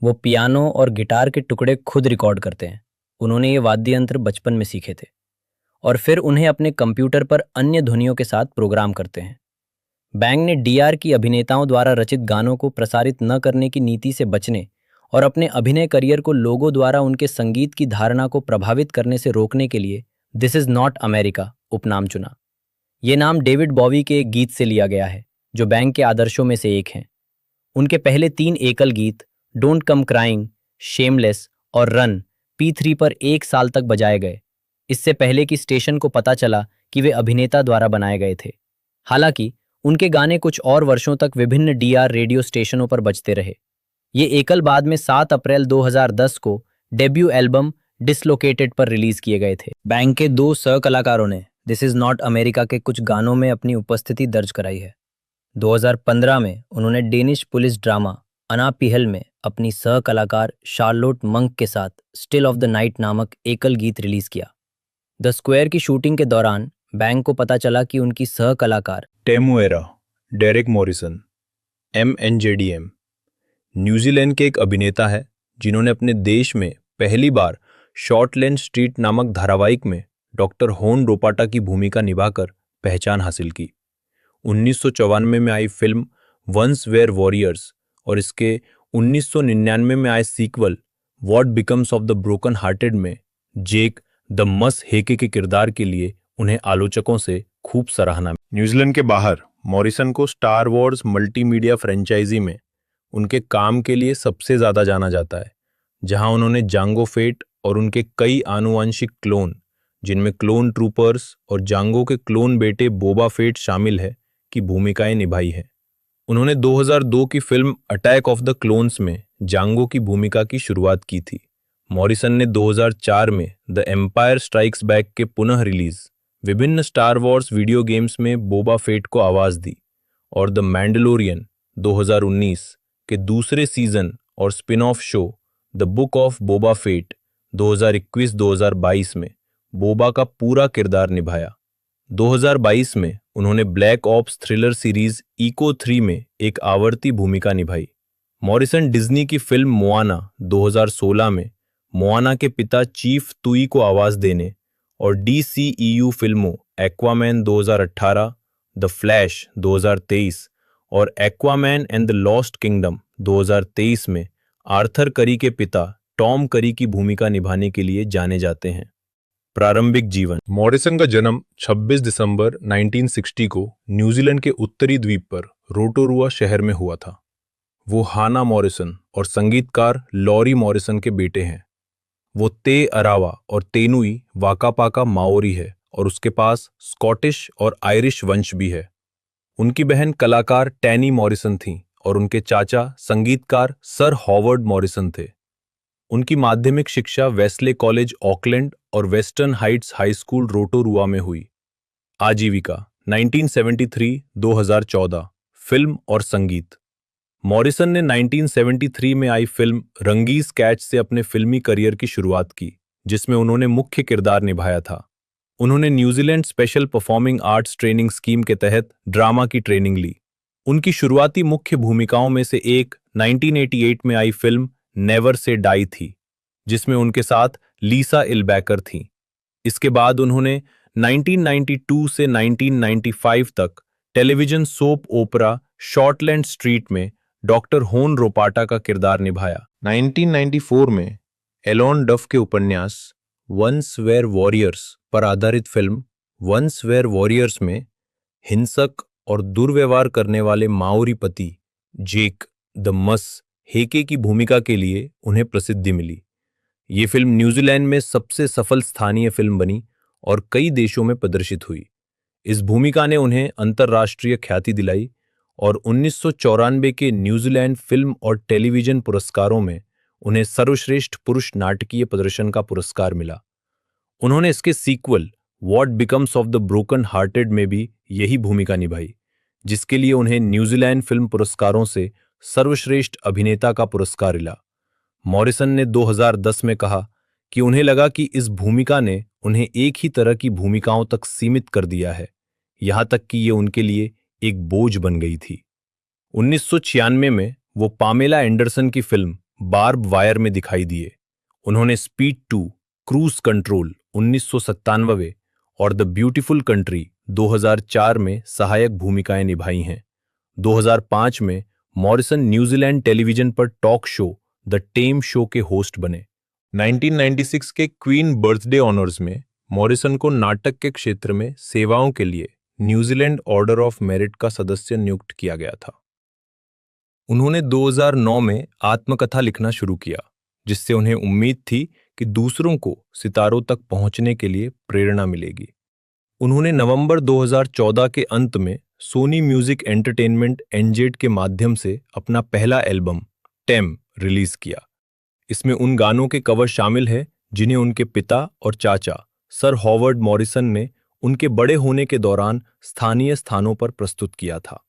वो पियानो और गिटार के टुकड़े खुद रिकॉर्ड करते हैं। उन्होंने ये वाद्य यंत्र बचपन में सीखे थे और फिर उन्हें अपने कंप्यूटर पर अन्य ध्वनियों के साथ प्रोग्राम करते हैं। बैंग ने डीआर की अभिनेताओं द्वारा रचित गानों को प्रसारित न करने की नीति से बचने और अपने अभिनय करियर को लोगों द्वारा उनके संगीत की धारणा को प्रभावित करने से रोकने के लिए दिस इज नॉट अमेरिका उपनाम चुना। ये नाम डेविड बॉवी के एक गीत से लिया गया है, जो बैंग के आदर्शों में से एक हैं। उनके पहले 3 एकल गीत डोंट कम क्राइंग, शेमलेस और रन P3 पर 1 साल तक बजाए गए, इससे पहले कि स्टेशन को पता चला कि वे अभिनेता द्वारा बनाए गए थे। हालांकि उनके गाने कुछ और वर्षों तक विभिन्न डीआर रेडियो स्टेशनों पर बजते रहे। ये एकल बाद में 7 अप्रैल 2010 को डेब्यू एल्बम डिसलोकेटेड पर रिलीज किए गए थे। बैंग के 2 सह कलाकारों ने दिस इज नॉट अमेरिका के कुछ गानों में अपनी उपस्थिति दर्ज कराई है। 2015 में उन्होंने डेनिश पुलिस ड्रामा अना पिहल में अपनी सह कलाकार शार्लोट मंक के साथ स्टिल ऑफ द नाइट नामक एकल गीत रिलीज किया। द स्क्वायर की शूटिंग के दौरान बैंक को पता चला कि उनकी सह कलाकार टेमुएरा डेरेक मॉरिसन MNJDM न्यूजीलैंड के एक अभिनेता है जिन्होंने अपने देश में पहली बार शॉर्टलैंड स्ट्रीट नामक धारावाहिक में डॉक्टर होन रोपाटा की भूमिका निभाकर पहचान हासिल की। 1994 में आई फिल्म वंस वेयर वॉरियर्स और इसके 1999 में आए sequel what becomes of the broken hearted में जेक द मस हेके के किरदार के लिए उन्हें आलोचकों से खूब सराहना मिली। न्यूजीलैंड के बाहर मॉरिसन को स्टार वॉर्स मल्टीमीडिया फ्रेंचाइजी में उनके काम के लिए सबसे ज्यादा जाना जाता है, जहां उन्होंने जांगो फेट और उनके कई आनुवंशिक क्लोन, जिनमें क्लोन ट्रूपर्स और जांगो के क्लोन बेटे बोबा फेट शामिल है, की भूमिकाएं निभाई है। उन्होंने 2002 की film attack of the clones में जांगो की भूमिका की शुरुआत की थी। मॉरिसन ने 2004 में द एम्पायर स्ट्राइक्स बैक के पुनः रिलीज विभिन्न स्टार वॉर्स वीडियो गेम्स में बोबा फेट को आवाज दी और द मैंडलोरियन 2019 के दूसरे सीजन और spin off show the book of Boba Fett 2021-2022 में बोबा का पूरा किरदार निभाया। 2022 में उन्होंने Black Ops thriller series Echo 3 में एक आवर्ती भूमिका निभाई। मॉरिसन डिज्नी की फिल्म मोआना 2016 में मोआना के पिता चीफ तुई को आवाज देने और DCEU फिल्मों एक्वामैन 2018, द फ्लैश 2023 और Aquaman and the lost kingdom 2023 में आर्थर करी के पिता टॉम करी की भूमिका निभाने के लिए जाने जाते हैं। प्रारंभिक जीवन। मॉरिसन का जन्म 26 दिसंबर 1960 को न्यूजीलैंड के उत्तरी द्वीप पर रोटोरुआ शहर में हुआ था। वो हाना मॉरिसन और संगीतकार लॉरी मॉरिसन के बेटे हैं। वो ते अरावा और तेनुई वाकापाका माओरी है और उसके पास स्कॉटिश और आयरिश वंश भी है। उनकी बहन कलाकार टैनी मॉरिसन थीं और उनके चाचा संगीतकार सर हॉवर्ड मॉरिसन थे। उनकी माध्यमिक शिक्षा वेस्ले कॉलेज ऑकलैंड और western Heights high school Rotorua में हुई। आजीविका 1973-2014 फिल्म और संगीत। मॉरिसन ने 1973 में आई फिल्म रंगीज कैच से अपने फिल्मी करियर की शुरुआत की, जिसमें उन्होंने मुख्य किरदार निभाया था। उन्होंने New Zealand special performing arts training scheme के तहत ड्रामा की ट्रेनिंग ली। उनकी शुरुआती मुख्य भूमिकाओं में से एक 1988 में आई फिल्म नेवर से डाई थी, जिसमें उनके साथ लीसा इल्बैकर थीं। इसके बाद उन्होंने 1992 से 1995 तक टेलीविजन सोप ओपरा शॉर्टलैंड स्ट्रीट में डॉक्टर होन रोपाटा का किरदार निभाया। 1994 में एलोन डफ के उपन्यास वंस वेयर वॉरियर्स पर आधारित फिल्म वंस वेयर वॉरियर्स में हिंसक और दुर्व्यवहार करने वाले माओरी पति जेक द मस हेके की भूमिका के लिए उन्हें प्रसिद्धि मिली। ये फिल्म न्यूजीलैंड में सबसे सफल स्थानीय फिल्म बनी और कई देशों में प्रदर्शित हुई। इस भूमिका ने उन्हें अंतर्राष्ट्रीय ख्याति दिलाई और 1994 के न्यूजीलैंड फिल्म और टेलीविजन पुरस्कारों में उन्हें सर्वश्रेष्ठ पुरुष नाटकीय प्रदर्शन का पुरस्कार मिला। उन्होंने इसके sequel what becomes of the broken hearted में भी यही भूमिका निभाई, जिसके लिए उन्हें न्यूजीलैंड फिल्म पुरस्कारों से सर्वश्रेष्ठ अभिनेता का पुरस्कार मिला। मॉरिसन ने 2010 में कहा कि उन्हें लगा कि इस भूमिका ने उन्हें एक ही तरह की भूमिकाओं तक सीमित कर दिया है, यहां तक कि ये उनके लिए एक बोझ बन गई थी। 1996 में वो पामेला एंडरसन की फिल्म बार्ब वायर में दिखाई दिए। उन्होंने स्पीड 2, क्रूज कंट्रोल 1997 और द ब्यूटीफुल कंट्री 2004 में सहायक भूमिकाएं निभाई हैं। 2005 में मॉरिसन न्यूजीलैंड टेलीविजन पर talk show the time show के होस्ट बने। 1996 के क्वीन बर्थडे ऑनर्स में मॉरिसन को नाटक के क्षेत्र में सेवाओं के लिए न्यूजीलैंड ऑर्डर ऑफ मेरिट का सदस्य नियुक्त किया गया था। उन्होंने 2009 में आत्मकथा लिखना शुरू किया, जिससे उन्हें उम्मीद थी कि दूसरों को सितारों तक पहुंचने के लिए प्रेरणा मिलेगी। उन्होंने नवंबर 2014 के अंत में सोनी म्यूजिक एंटरटेनमेंट एनजेड के माध्यम से अपना पहला एल्बम टेम रिलीज किया। इसमें उन गानों के कवर शामिल हैं जिन्हें उनके पिता और चाचा सर हॉवर्ड मॉरिसन ने उनके बड़े होने के दौरान स्थानीय स्थानों पर प्रस्तुत किया था।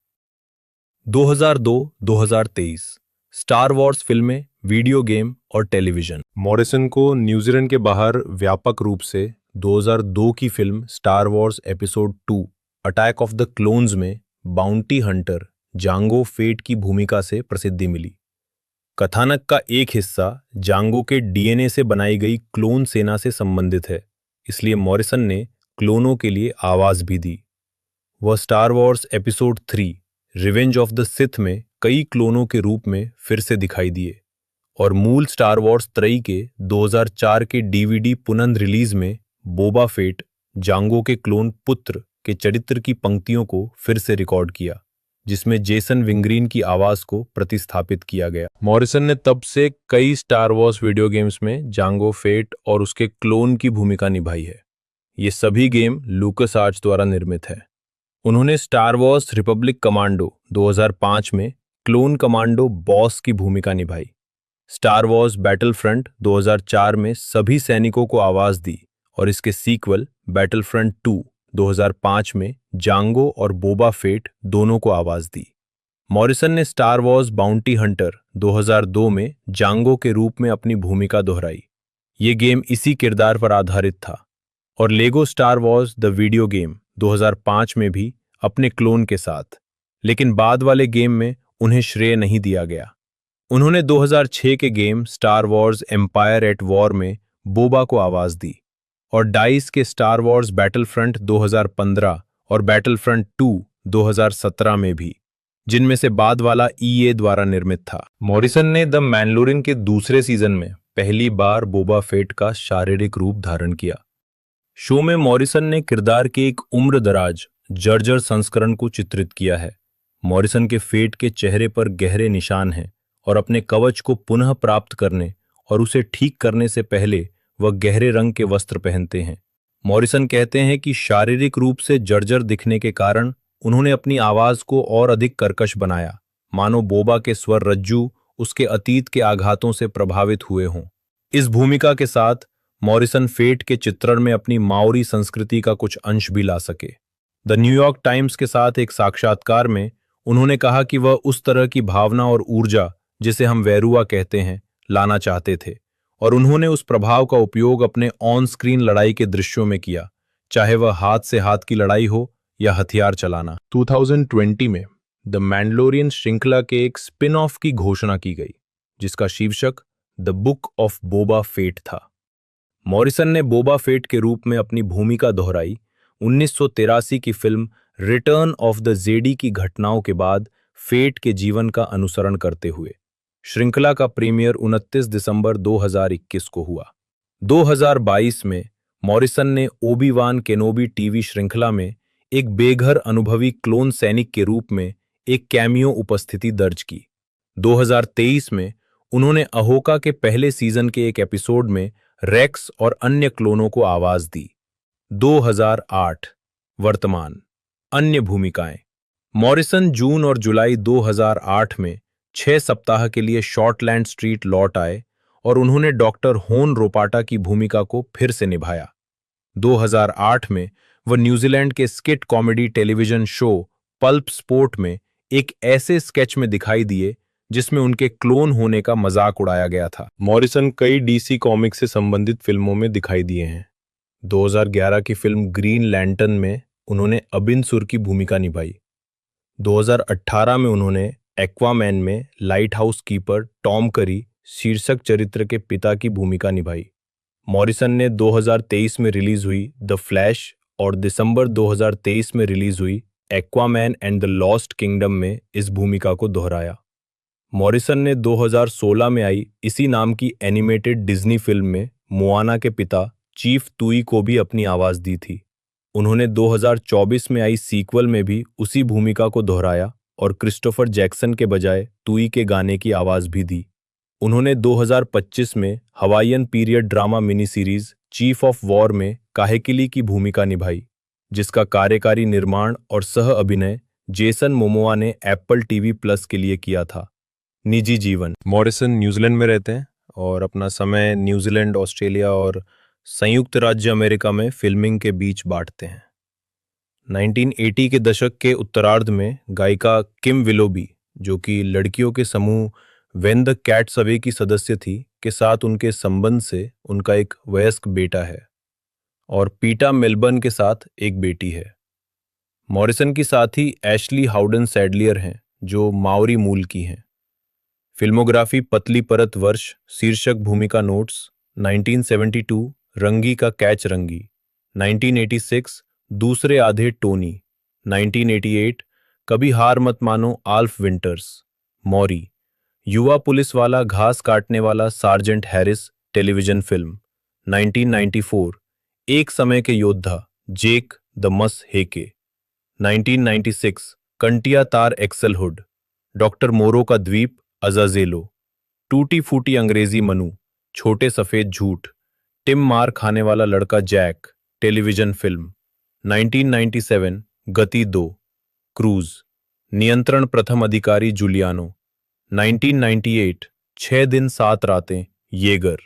2002-2023 स्टार वॉर्स फिल्में, वीडियो गेम और टेलीविजन। मॉरिसन को न्यूजीलैंड के बाहर व्यापक रूप से 2002 की film star Wars episode 2 attack of the clones में बाउंटी हंटर जांगो फेट की भूमिका से प्रसिद्धि मिली। कथानक का एक हिस्सा जांगो के डीएनए से बनाई गई क्लोन सेना से संबंधित है, इसलिए मॉरिसन ने क्लोनों के लिए आवाज भी दी। वह star Wars episode 3 revenge of the Sith में कई क्लोनों के रूप में फिर से दिखाई दिए और मूल स्टार वॉर्स 3 के 2004 के डीवीडी पुनः रिलीज में बोबा फेट जांगो के क्लोन पुत्र के चरित्र की पंक्तियों को फिर से रिकॉर्ड किया, जिसमें जेसन विंग्रीन की आवाज को प्रतिस्थापित किया गया। मॉरिसन ने तब से कई स्टार वॉर्स वीडियो गेम्स में जांगो फेट और उसके क्लोन की भूमिका निभाई है। ये सभी गेम लूकस आर्ट्स द्वारा निर्मित है। उन्होंने स्टार वॉर्स रिपब्लिक कमांडो 2005 में क्लोन कमांडो बॉस की भूमिका निभाई। स्टार वॉर्स बैटलफ्रंट 2004 में सभी सैनिकों को आवाज दी और इसके सीक्वल बैटलफ्रंट 2 2005 में जांगो और बोबा फेट दोनों को आवाज दी। मॉरिसन ने स्टार वॉर्स बाउंटी हंटर 2002 में जांगो के रूप में अपनी भूमिका दोहराई। ये गेम इसी किरदार पर आधारित था और Lego Star Wars the video game 2005 में भी अपने क्लोन के साथ, लेकिन बाद वाले गेम में उन्हें श्रेय नहीं दिया गया। उन्होंने 2006 के game Star Wars Empire at War में बोबा को आवाज दी और डाइस के स्टार वॉर्स बैटलफ्रंट 2015 और बैटलफ्रंट 2 2017 में भी, जिनमें से बाद वाला ईए द्वारा निर्मित था। मॉरिसन ने द मैंडलोरियन के दूसरे सीजन में पहली बार बोबा फेट का शारीरिक रूप धारण किया। शो में मॉरिसन ने किरदार के एक उम्रदराज जर्जर संस्करण को चित्रित किया है। मॉरिसन के फेट के चेहरे पर गहरे निशान हैं और अपने कवच को पुनः प्राप्त करने और उसे ठीक करने से पहले वह गहरे रंग के वस्त्र पहनते हैं। मॉरिसन कहते हैं कि शारीरिक रूप से जर्जर दिखने के कारण उन्होंने अपनी आवाज को और अधिक कर्कश बनाया, मानो बोबा के स्वर रज्जू उसके अतीत के आघातों से प्रभावित हुए हों। इस भूमिका के साथ मॉरिसन फेट के चित्रण में अपनी माओरी संस्कृति का कुछ अंश भी ला सके। द न्यूयॉर्क टाइम्स के साथ एक साक्षात्कार में उन्होंने कहा कि वह उस तरह की भावना और ऊर्जा जिसे हम वैरुआ कहते हैं लाना चाहते थे और उन्होंने उस प्रभाव का उपयोग अपने ऑन स्क्रीन लड़ाई के दृश्यों में किया, चाहे वह हाथ से हाथ की लड़ाई हो या हथियार चलाना। 2020 में द मैंडलोरियन श्रृंखला के एक स्पिन ऑफ की घोषणा की गई, जिसका शीर्षक the book of Boba Fett था। मॉरिसन ने बोबा फेट के रूप में अपनी भूमिका दोहराई 1983 की film written of the JD की घटनाओं के बाद फेट के जीवन का अनुसरण करते हुए। श्रृंखला का प्रीमियर 29 दिसंबर 2021 को हुआ। 2022 में मॉरिसन ने ओबी-वान केनोबी टीवी श्रृंखला में एक बेघर अनुभवी क्लोन सैनिक के रूप में एक कैमियो उपस्थिति दर्ज की। 2023 में उन्होंने अहोका के पहले सीजन के एक एपिसोड में रेक्स और अन्य क्लोनों को आवाज दी। 2008 वर्तमान अन्य भूमिकाएं। मॉरिसन जून और जुलाई 2008 में 6 सप्ताह के लिए शॉर्टलैंड स्ट्रीट लौट आए और उन्होंने डॉक्टर होन रोपाटा की भूमिका को फिर से निभाया। 2008 में वह न्यूजीलैंड के skit comedy television show pulp sport में एक ऐसे स्केच में दिखाई दिए जिसमें उनके क्लोन होने का मजाक उड़ाया गया था। मॉरिसन कई डीसी कॉमिक्स से संबंधित फिल्मों में दिखाई दिए हैं। 2011 की फिल्म ग्रीन लैंटर्न में उन्होंने अबिन-सुर की भूमिका निभाई। 2018 में उन्होंने एक्वामैन में लाइट हाउस कीपर टॉम करी शीर्षक चरित्र के पिता की भूमिका निभाई। मॉरिसन ने 2023 में रिलीज हुई द फ्लैश और दिसंबर 2023 में रिलीज हुई Aquaman and the lost kingdom में इस भूमिका को दोहराया। मॉरिसन ने 2016 में आई इसी नाम की एनिमेटेड डिज्नी फिल्म में मोआना के पिता चीफ तुई को भी अपनी आवाज दी थी। उन्होंने 2024 में आई सीक्वल में भी उसी भूमिका को दोहराया और क्रिस्टोफर जैक्सन के बजाय तुई के गाने की आवाज भी दी। उन्होंने 2025 में Hawaiian period drama mini series chief of war में काहेकिली की भूमिका निभाई, जिसका कार्यकारी निर्माण और सह अभिनय जेसन मोमोआ ने एप्पल टीवी प्लस के लिए किया था। निजी जीवन। मॉरिसन न्यूजीलैंड में रहते हैं और अपना समय न्यूजीलैंड, ऑस्ट्रेलिया और संयुक्त राज्य अमेरिका में फिल्मिंग के बीच बांटते हैं। 1980 के दशक के उत्तरार्ध में गायिका किम विलोबी, जो कि लड़कियों के समूह व्हेन द कैट्स अवे की सदस्य थी के साथ उनके संबंध से उनका एक वयस्क बेटा है और पीटा मेलबर्न के साथ एक बेटी है। मॉरिसन की साथी एशली हाउडन सैडलियर हैं जो माओरी मूल की हैं। फिल्मोग्राफी पतली परत वर्ष शीर्षक भूमिका नोट्स 1972 रंगी का कैच रंगी, 1986 दूसरे आधे टोनी, 1988 कभी हार मत मानो आल्फ विंटर्स, मौरी, युवा पुलिस वाला घास काटने वाला सार्जेंट हैरिस टेलीविजन फिल्म, 1994 एक समय के योद्धा जेक द मस हेके, 1996 कंटिया तार एक्सेलहुड, डॉक्टर मोरो का द्वीप अजाजेलो, टूटी फूटी अंग्रेजी मनु, छोटे सफेद झूठ, टिम मार खाने वाला लड़का जैक टेलीविजन फिल्म, 1997 गति 2, क्रूज, नियंत्रण प्रथम अधिकारी जूलियानो, 1998 6 दिन 7 रातें येगर,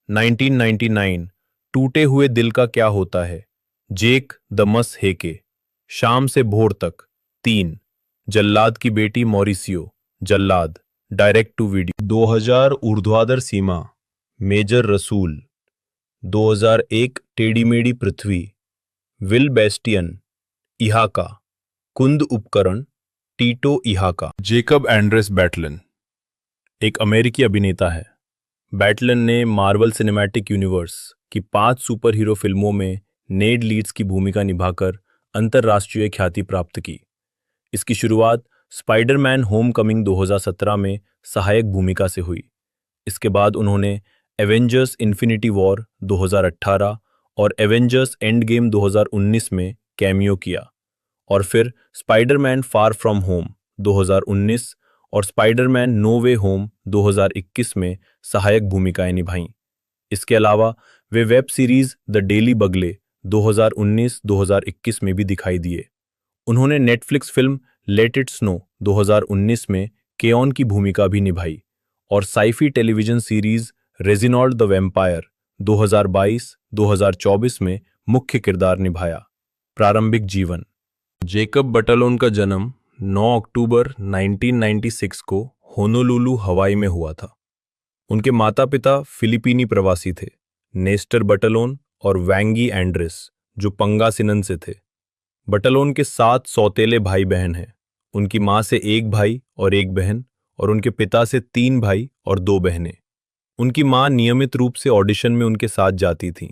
1999 टूटे हुए दिल का क्या होता है जेक द मस हेके, शाम से भोर तक 3, जल्लाद की बेटी Mauricio Jallad direct to video, 2000 ऊर्ध्वाधर सीमा मेजर रसूल, 2001 टेढ़ी मेढ़ी पृथ्वी विल बेस्टियन इहाका, कुंद उपकरण टीटो इहाका। जेकब एंड्रेस बैटलन एक अमेरिकी अभिनेता है। बैटलन ने मार्वल सिनेमैटिक यूनिवर्स की 5 सुपर हीरो फिल्मों में नेड लीड्स की भूमिका निभाकर अंतर्राष्ट्रीय ख्याति प्राप्त की। इसकी शुरुआत स्पाइडरमैन होमकमिंग 2017 में सहायक भूमिका से हुई। इसके बाद उन्होंने एवेंजर्स इन्फिनिटी वॉर 2018 और एवेंजर्स एंड गेम 2019 में कैमियो किया और फिर स्पाइडरमैन फार फ्रॉम होम 2019 और स्पाइडरमैन नो वे होम 2021 में सहायक भूमिकाएं निभाईं। इसके अलावा वे web series the Daily Bugle 2019-2021 में भी दिखाई दिए। उन्होंने Netflix film Let It Snow 2019 में केऑन की भूमिका भी निभाई और sci fi television series Reginald the Vampire 2022-2024 में मुख्य किरदार निभाया। प्रारंभिक जीवन जेकब बटलोन का जन्म 9 अक्टूबर 1996 को होनोलुलु हवाई में हुआ था। उनके माता पिता फिलिपीनी प्रवासी थे, नेस्टर बटलोन और वैंगी एंड्रेस, जो पंगासिनन से थे। बटलोन के 7 सौतेले भाई बहन हैं। उनकी मां से 1 भाई और 1 बहन और उनके पिता से 3 भाई और 2 बहनें। उनकी मां नियमित रूप से ऑडिशन में उनके साथ जाती थीं।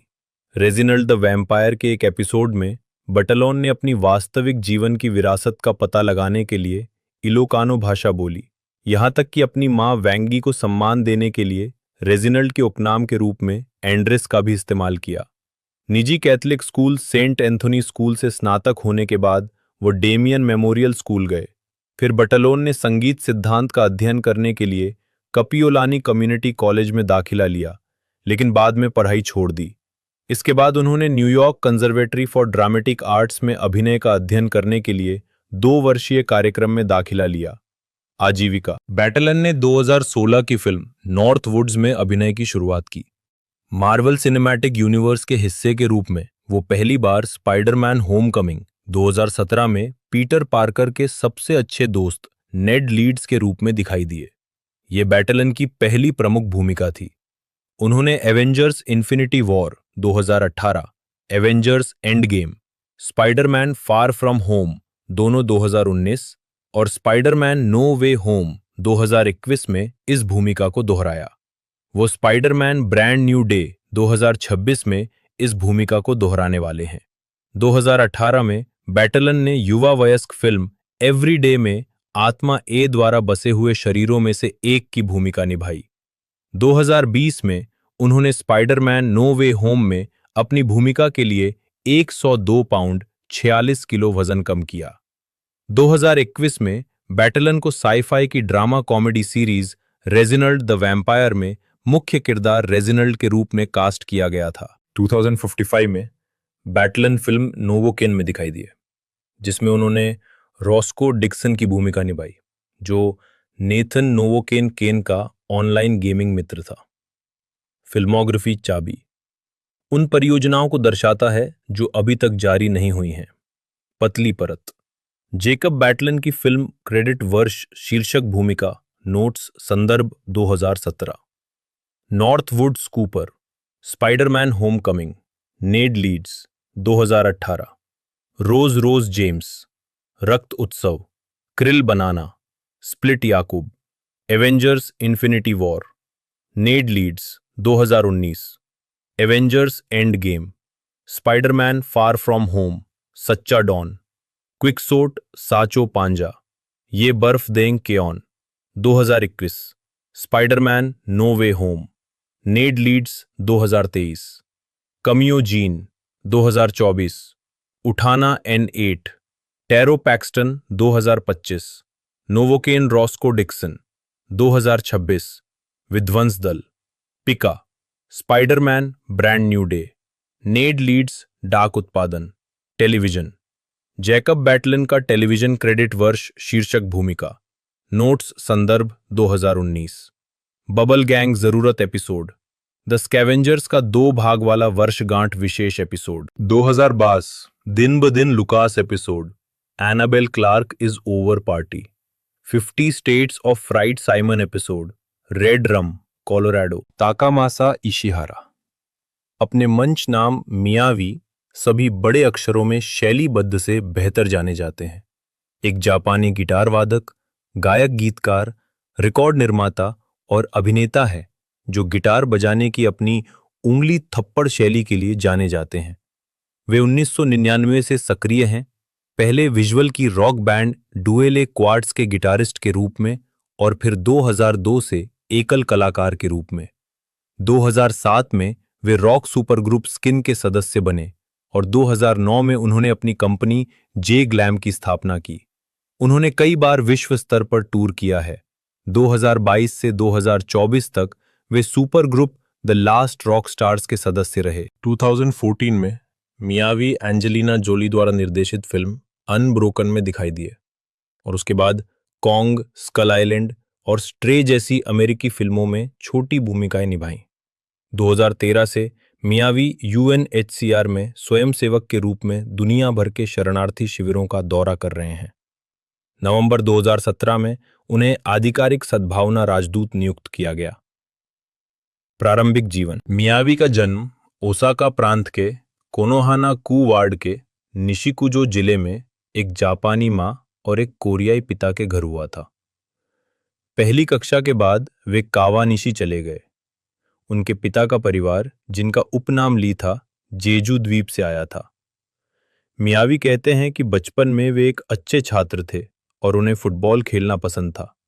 रेजिनल्ड द वैम्पायर के एक एपिसोड में बटलोन ने अपनी वास्तविक जीवन की विरासत का पता लगाने के लिए इलोकानो भाषा बोली, यहां तक कि अपनी मां वैंगी को सम्मान देने के लिए रेजिनल्ड के उपनाम के रूप में एंड्रेस का भी इस्तेमाल किया। निजी Catholic school Saint Anthony school से स्नातक होने के बाद वो डेमियन मेमोरियल स्कूल गए। फिर बटलोन ने संगीत सिद्धांत का अध्ययन करने के लिए कपियोलानी कम्युनिटी कॉलेज में दाखिला लिया, लेकिन बाद में पढ़ाई छोड़ दी। इसके बाद उन्होंने New York conservatory for dramatic arts में अभिनय का अध्ययन करने के लिए 2 वर्षीय कार्यक्रम में दाखिला लिया। आजीविका बैटलन ने 2016 की फिल्म नॉर्थ वुड्स में अभिनय की शुरुआत की। मार्वल सिनेमैटिक यूनिवर्स के हिस्से के रूप में वो पहली बार स्पाइडरमैन होमकमिंग 2017 में पीटर पार्कर के सबसे अच्छे दोस्त नेड लीड्स के रूप में दिखाई दिए। ये बैटलन की पहली प्रमुख भूमिका थी। उन्होंने Avengers Infinity war 2018, Avengers Endgame, Spiderman Far From home दोनों 2019 और स्पाइडरमैन नो वे होम 2021 में इस भूमिका को दोहराया। वो स्पाइडरमैन ब्रांड न्यू डे 2026 में इस भूमिका को दोहराने वाले हैं। 2018 में बैटलन ने युवा वयस्क फिल्म एवरी डे में आत्मा ए द्वारा बसे हुए शरीरों में से एक की भूमिका निभाई। 2020 में उन्होंने स्पाइडरमैन नो वे होम में अपनी भूमिका के लिए 102 पाउंड 46 किलो वजन कम किया। 2021 में बैटलन को साई-फाई की drama comedy series Reginald the vampire में मुख्य किरदार रेजिनल्ड के रूप में कास्ट किया गया था। 2055 में बैटलन फिल्म नोवोकेन में दिखाई दिए, जिसमें उन्होंने रॉस्को डिक्सन की भूमिका निभाई, जो नेथन नोवोकेन केन का ऑनलाइन गेमिंग मित्र था। फिल्मोग्राफी चाबी उन परियोजनाओं को दर्शाता है जो अभी तक जारी नहीं हुई हैं। पतली परत जेकब बैटलन की फिल्म क्रेडिट वर्ष शीर्षक भूमिका नोट्स संदर्भ 2017। Northwood Scooper, Spiderman Homecoming, Ned Leeds 2018। रोज रोज जेम्स, रक्त उत्सव, क्रिल बनाना, स्प्लिट याकूब, Avengers Infinity War, Ned Leeds 2019। Avengers Endgame, Spiderman Far From Home, सच्चा डॉन, क्विकसोट साचो पांजा, ये बर्फ देंग केऑन 2021। Spiderman No Way Home, Ned Leeds 2023। Cameo Gene 2024। उठाना N8, Tarot Paxton 2025। Novocaine Roscoe Dixon 2026। विध्वंस दल, Pika, Spiderman Brand New Day, नेड Leeds डाक उत्पादन, टेलीविजन, जैकब बैटलन का टेलीविजन क्रेडिट वर्ष शीर्षक भूमिका, नोट्स संदर्भ 2019। बबल गैंग जरूरत एपिसोड, द स्कैवेंजर्स का 2 भाग वाला वर्षगांठ विशेष एपिसोड, 2022। दिन ब दिन Lucas episode, Annabelle Clark is over party, 50 states of fried Simon episode, red rum Colorado, Takamasa Ishihara. अपने मंच नाम मियावी सभी बड़े अक्षरों में शैलीबद्ध से बेहतर जाने जाते हैं। एक जापानी गिटार वादक, गायक, गीतकार, रिकॉर्ड निर्माता और अभिनेता है जो गिटार बजाने की अपनी उंगली थप्पड़ शैली के लिए जाने जाते हैं। वे 1999 से सक्रिय हैं, पहले विजुअल की रॉक बैंड डुएले क्वार्ट्स के गिटारिस्ट के रूप में और फिर 2002 से एकल कलाकार के रूप में। 2007 में वे रॉक सुपरग्रुप स्किन के सदस्य बने और 2009 में उन्होंने अपनी कंपनी जे ग्लैम की स्थापना की। उन्होंने कई बार विश्व स्तर पर टूर किया है। 2022 से 2024 तक वे supergroup the last rock stars के सदस्य रहे। 2014 में मियावी एंजेलिना जोली द्वारा निर्देशित फिल्म अनब्रोकन में दिखाई दिए और उसके बाद कॉन्ग, स्कल आइलैंड और स्ट्रे जैसी अमेरिकी फिल्मों में छोटी भूमिकाएं निभाईं। 2013 से मियावी UNHCR में स्वयंसेवक के रूप में दुनिया भर के शरणार्थी शिविरों का दौरा कर रहे हैं। नवंबर 2017 में उन्हें आधिकारिक सद्भावना राजदूत नियुक्त किया गया। प्रारंभिक जीवन, मियावी का जन्म ओसाका प्रांत के कोनोहाना-कू वार्ड के निशिकुजो जिले में एक जापानी मां और एक कोरियाई पिता के घर हुआ था। पहली कक्षा के बाद वे कावानिशी चले गए। उनके पिता का परिवार, जिनका उपनाम ली था, जेजू द्वीप से आया था। मियावी कहते हैं कि बचपन में वे एक अच्छे छात्र थे और उन्हें फुटबॉल खेलना पसंद था।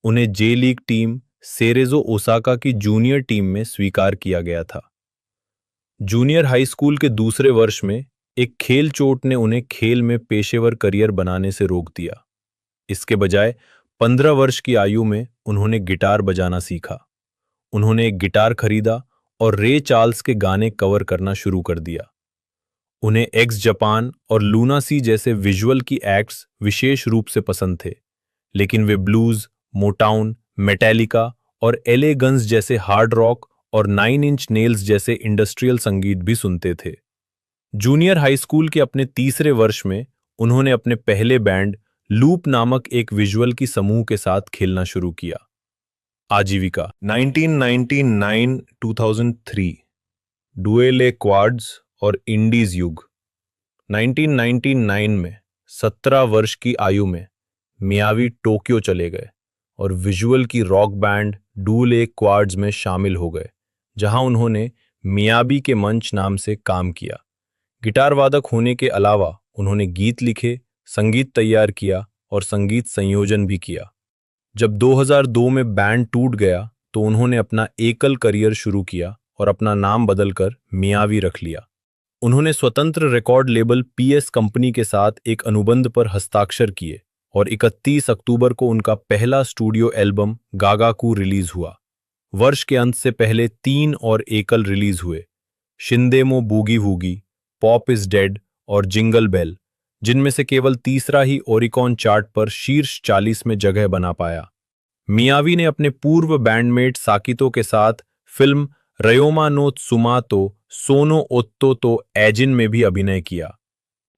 उन्हें जे लीग टीम सेरेजो ओसाका की जूनियर टीम में स्वीकार किया गया था। जूनियर हाई स्कूल के दूसरे वर्ष में एक खेल चोट ने उन्हें खेल में पेशेवर करियर बनाने से रोक दिया। इसके बजाय 15 वर्ष की आयु में उन्होंने गिटार बजाना सीखा। उन्होंने एक गिटार खरीदा और रे चार्ल्स के गाने कवर करना शुरू कर दिया। उन्हें एक्स जापान और लूना सी जैसे विजुअल की एक्ट्स विशेष रूप से पसंद थे, लेकिन वे ब्लूज, मोटाउन, मेटालिका और एले गन्स जैसे हार्ड रॉक और 9 इंच नेल्स जैसे इंडस्ट्रियल संगीत भी सुनते थे। जूनियर हाई स्कूल के अपने तीसरे वर्ष में उन्होंने अपने पहले बैंड लूप नामक एक विजुअल की समूह के साथ खेलना शुरू किया। आजीविका, 1999-2003 डुएले क्वार्ट्स और इंडीज युग। 1999 में 17 वर्ष की आयु में मियावी टोक्यो चले गए और विजुअल की रॉक बैंड डुएले क्वार्ट्स में शामिल हो गए, जहां उन्होंने मियाबी के मंच नाम से काम किया। गिटार वादक होने के अलावा उन्होंने गीत लिखे, संगीत तैयार किया और संगीत संयोजन भी किया। जब 2002 में बैंड टूट गया तो उन्होंने अपना एकल करियर शुरू किया और अपना नाम बदलकर मियावी रख लिया। उन्होंने स्वतंत्र रिकॉर्ड लेबल PS कंपनी के साथ एक अनुबंध पर हस्ताक्षर किए और 31 अक्टूबर को उनका पहला स्टूडियो एल्बम गागाकू रिलीज हुआ। वर्ष के अंत से पहले 3 और एकल रिलीज हुए, Shindemo boogie woogie, pop is dead और जिंगल बेल, जिनमें से केवल तीसरा ही ओरिकॉन चार्ट पर शीर्ष 40 में जगह बना पाया। मियावी ने अपने पूर्व बैंडमेट साकितो के साथ फिल्म रयोमा नो त्सुमातो सोनो ओत्तो तो एजिन में भी अभिनय किया।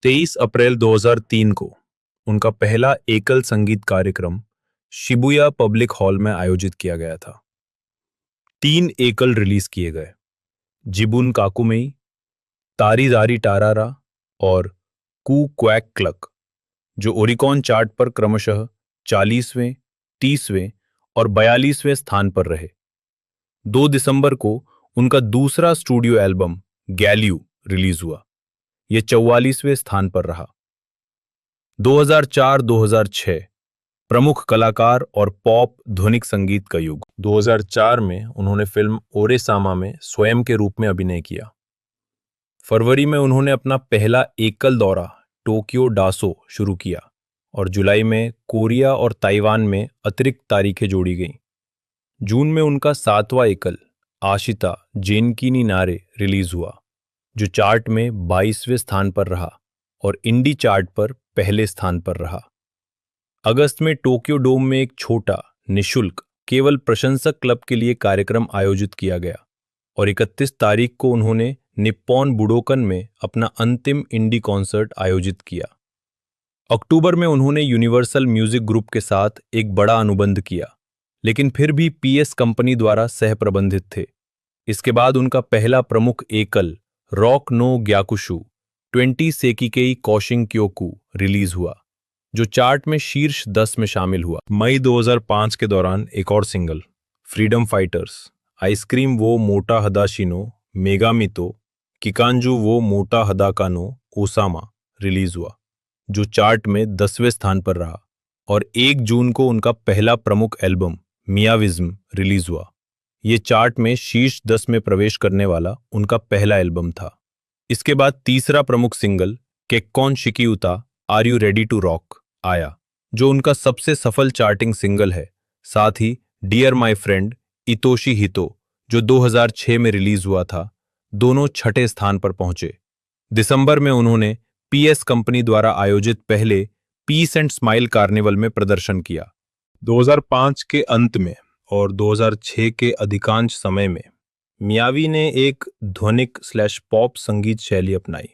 23 अप्रैल 2003 को उनका पहला एकल संगीत कार्यक्रम शिबुया पब्लिक हॉल में आयोजित किया गया था। 3 एकल रिलीज किए गए, जिबुन काकुमेई, तारीदारी टारारा और कू क्वैक क्लक, जो ओरिकॉन चार्ट पर क्रमशः 40वें, 30वें और 42वें स्थान पर रहे। 2 दिसंबर को उनका दूसरा स्टूडियो एल्बम गैल्यू रिलीज हुआ। यह 44वें स्थान पर रहा। 2004-2006 प्रमुख कलाकार और पॉप ध्वनिक संगीत का युग। 2004 में उन्होंने फिल्म ओरे सामा में स्वयं के रूप में अभिनय किया। फरवरी में उन्होंने अपना पहला एकल दौरा टोक्यो डासो शुरू किया और जुलाई में कोरिया और ताइवान में अतिरिक्त तारीखें जोड़ी गईं। जून में उनका 7वां एकल आशिता जेनकिनी नारे रिलीज हुआ, जो चार्ट में 22वें स्थान पर रहा और इंडी चार्ट पर पहले स्थान पर रहा। अगस्त में टोक्यो डोम में एक छोटा, निशुल्क, केवल प्रशंसक क्लब के लिए कार्यक्रम आयोजित किया गया और 31 तारीख को उन्होंने निप्पॉन बुडोकन में अपना अंतिम इंडी कॉन्सर्ट आयोजित किया। अक्टूबर में उन्होंने यूनिवर्सल म्यूजिक ग्रुप के साथ एक बड़ा अनुबंध किया, लेकिन फिर भी पीएस कंपनी द्वारा सह प्रबंधित थे। इसके बाद उनका पहला प्रमुख एकल रॉक नो ग्याकुशु 20 सेकिकेई कौशिंग क्योकू रिलीज हुआ, जो चार्ट में शीर्ष 10 में शामिल हुआ। मई 2005 के दौरान एक और सिंगल फ्रीडम फाइटर्स आइसक्रीम वो मोटा हदाशिनो मेगामितो किकांजू वो मोटा हदाकानो ओसामा रिलीज हुआ, जो चार्ट में 10वें स्थान पर रहा और 1 जून को उनका पहला प्रमुख एल्बम मियाविज्म रिलीज हुआ। ये चार्ट में शीर्ष 10 में प्रवेश करने वाला उनका पहला एल्बम था। इसके बाद तीसरा प्रमुख single Kekkon Shikiuta are you ready to rock आया, जो उनका सबसे सफल चार्टिंग सिंगल है। साथ ही dear my friend Itoshi Hito, जो 2006 में रिलीज हुआ था, दोनों 6ठे स्थान पर पहुंचे। दिसंबर में उन्होंने पीएस कंपनी द्वारा आयोजित पहले पीस एंड स्माइल कार्निवल में प्रदर्शन किया। 2005 के अंत में और 2006 के अधिकांश समय में मियावी ने एक ध्वनिक / पॉप संगीत शैली अपनाई,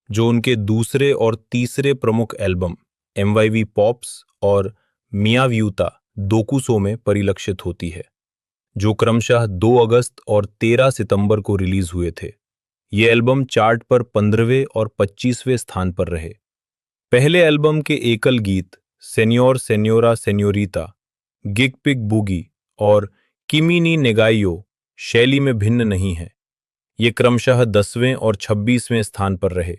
जो उनके दूसरे और तीसरे प्रमुख एल्बम MYV पॉप्स और मियाव्यूता दोकुसो में परिलक्षित होती है, जो क्रमशः 2 अगस्त और 13 सितंबर को रिलीज हुए थे। ये एल्बम चार्ट पर 15वें और 25वें स्थान पर रहे। पहले एल्बम के एकल गीत सेन्योर सेन्योरा सेन्योरिता, गिग पिग बूगी और किमी नी नेगाइयो शैली में भिन्न नहीं है। ये क्रमशः 10वें और 26वें स्थान पर रहे।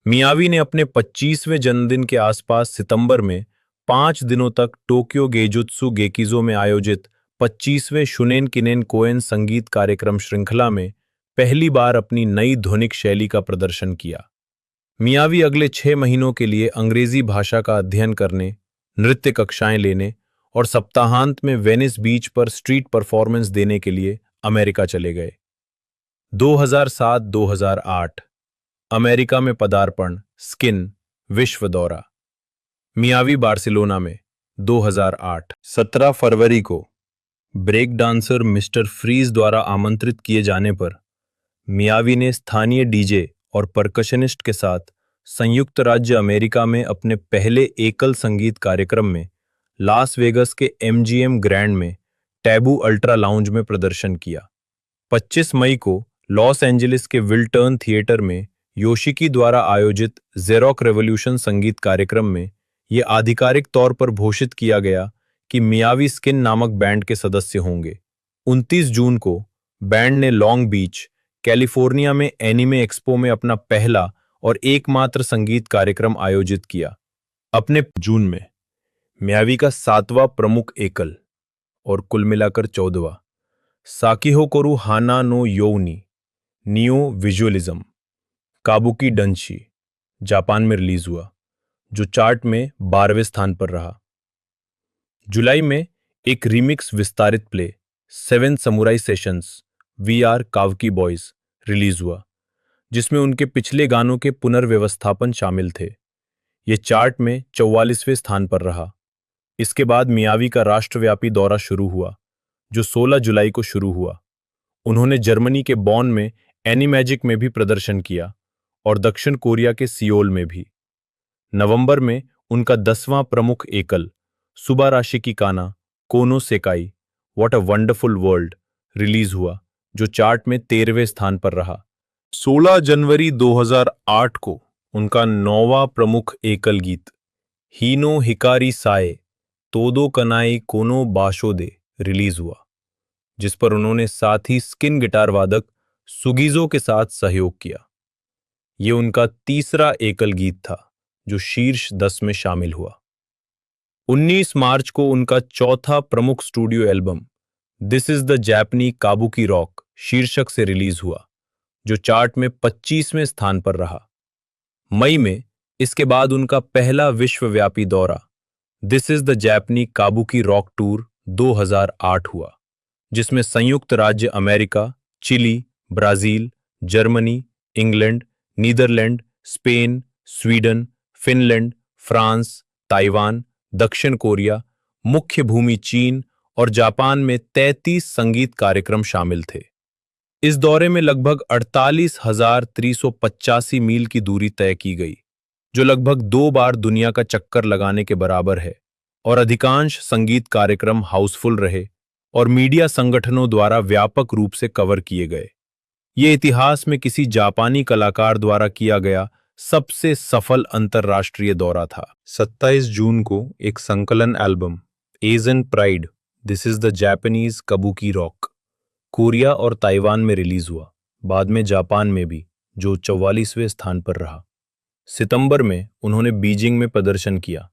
मियावी ने अपने 25वें जन्मदिन के आसपास सितंबर में 5 दिनों तक टोक्यो गेजुत्सु गेकिजो में आयोजित 25वें शुनेन किनेन कोएन संगीत कार्यक्रम श्रृंखला में पहली बार अपनी नई ध्वनिक शैली का प्रदर्शन किया। मियावी अगले 6 महीनों के लिए अंग्रेजी भाषा का अध्ययन करने, नृत्य कक्षाएं लेने और सप्ताहांत में वेनिस बीच पर स्ट्रीट परफॉर्मेंस देने के लिए अमेरिका चले गए। 2007-2008 अमेरिका में पदार्पण स्किन विश्व दौरा। मियावी बार्सिलोना में 2008। 17 फरवरी को ब्रेक डांसर मिस्टर फ्रीज द्वारा आमंत्रित किए जाने पर मियावी ने स्थानीय डीजे और परकशनिस्ट के साथ संयुक्त राज्य अमेरिका में अपने पहले एकल संगीत कार्यक्रम में लास वेगस के MGM ग्रैंड में टैबू अल्ट्रा लाउंज में प्रदर्शन किया। 25 मई को लॉस एंजलिस के विल्टर्न थिएटर में योशिकी द्वारा आयोजित जेरोक रेवोल्यूशन संगीत कार्यक्रम में यह आधिकारिक तौर पर घोषित किया गया कि मियावी स्किन नामक बैंड के सदस्य होंगे। 29 जून को बैंड ने लॉन्ग बीच, कैलिफोर्निया में एनिमे एक्सपो में अपना पहला और एकमात्र संगीत कार्यक्रम आयोजित किया। अपने जून में मियावी का 7वां प्रमुख एकल और कुल मिलाकर 14वां साकिहो कोरु हाना नो योनी नियो विजुअलिज्म काबुकी डंशी जापान में रिलीज हुआ, जो चार्ट में 12वें स्थान पर रहा। जुलाई में एक रीमिक्स विस्तारित play 7 samurai sessions VR Kavki boys release हुआ, जिसमें उनके पिछले गानों के पुनर्व्यवस्थापन शामिल थे। ये चार्ट में 44वें स्थान पर रहा। इसके बाद मियावी का राष्ट्रव्यापी दौरा शुरू हुआ, जो 16 जुलाई को शुरू हुआ। उन्होंने जर्मनी के बॉन में एनिमैजिक में भी प्रदर्शन किया और दक्षिण कोरिया के सियोल में भी। नवंबर में उनका 10वां प्रमुख एकल Subarashiki Kana, Kono Sekai, what a wonderful world release हुआ, जो चार्ट में 13वें स्थान पर रहा। 16 जनवरी 2008 को उनका 9वां प्रमुख एकल गीत हीनो हिकारी साए तोदो कनाई कोनो बाशोदे रिलीज हुआ, जिस पर उन्होंने साथी स्किन गिटार वादक सुगीजो के साथ सहयोग किया। ये उनका तीसरा एकल गीत था जो शीर्ष 10 में शामिल हुआ। 19 मार्च को उनका चौथा प्रमुख studio album this is the जापानी काबुकी रॉक शीर्षक से रिलीज हुआ, जो चार्ट में 25वें स्थान पर रहा। मई में इसके बाद उनका पहला विश्वव्यापी दौरा दिस इज द जापानी काबुकी रॉक टूर 2008 हुआ, जिसमें संयुक्त राज्य America, Chile, Brazil, Germany, England, Netherland, Spain, Sweden, Finland, France, Taiwan, दक्षिण कोरिया, मुख्य भूमि चीन और जापान में 33 संगीत कार्यक्रम शामिल थे। इस दौरे में लगभग 48,385 मील की दूरी तय की गई, जो लगभग 2 बार दुनिया का चक्कर लगाने के बराबर है, और अधिकांश संगीत कार्यक्रम हाउसफुल रहे और मीडिया संगठनों द्वारा व्यापक रूप से कवर किए गए। ये इतिहास में किसी जापानी कलाकार द्वारा किया गया सबसे सफल अंतर्राष्ट्रीय दौरा था। 27 जून को एक संकलन album Azn pride this is the Japanese kabuki rock Korea और ताइवान में रिलीज हुआ, बाद में जापान में भी, जो 44वें स्थान पर रहा। सितंबर में उन्होंने बीजिंग में प्रदर्शन किया।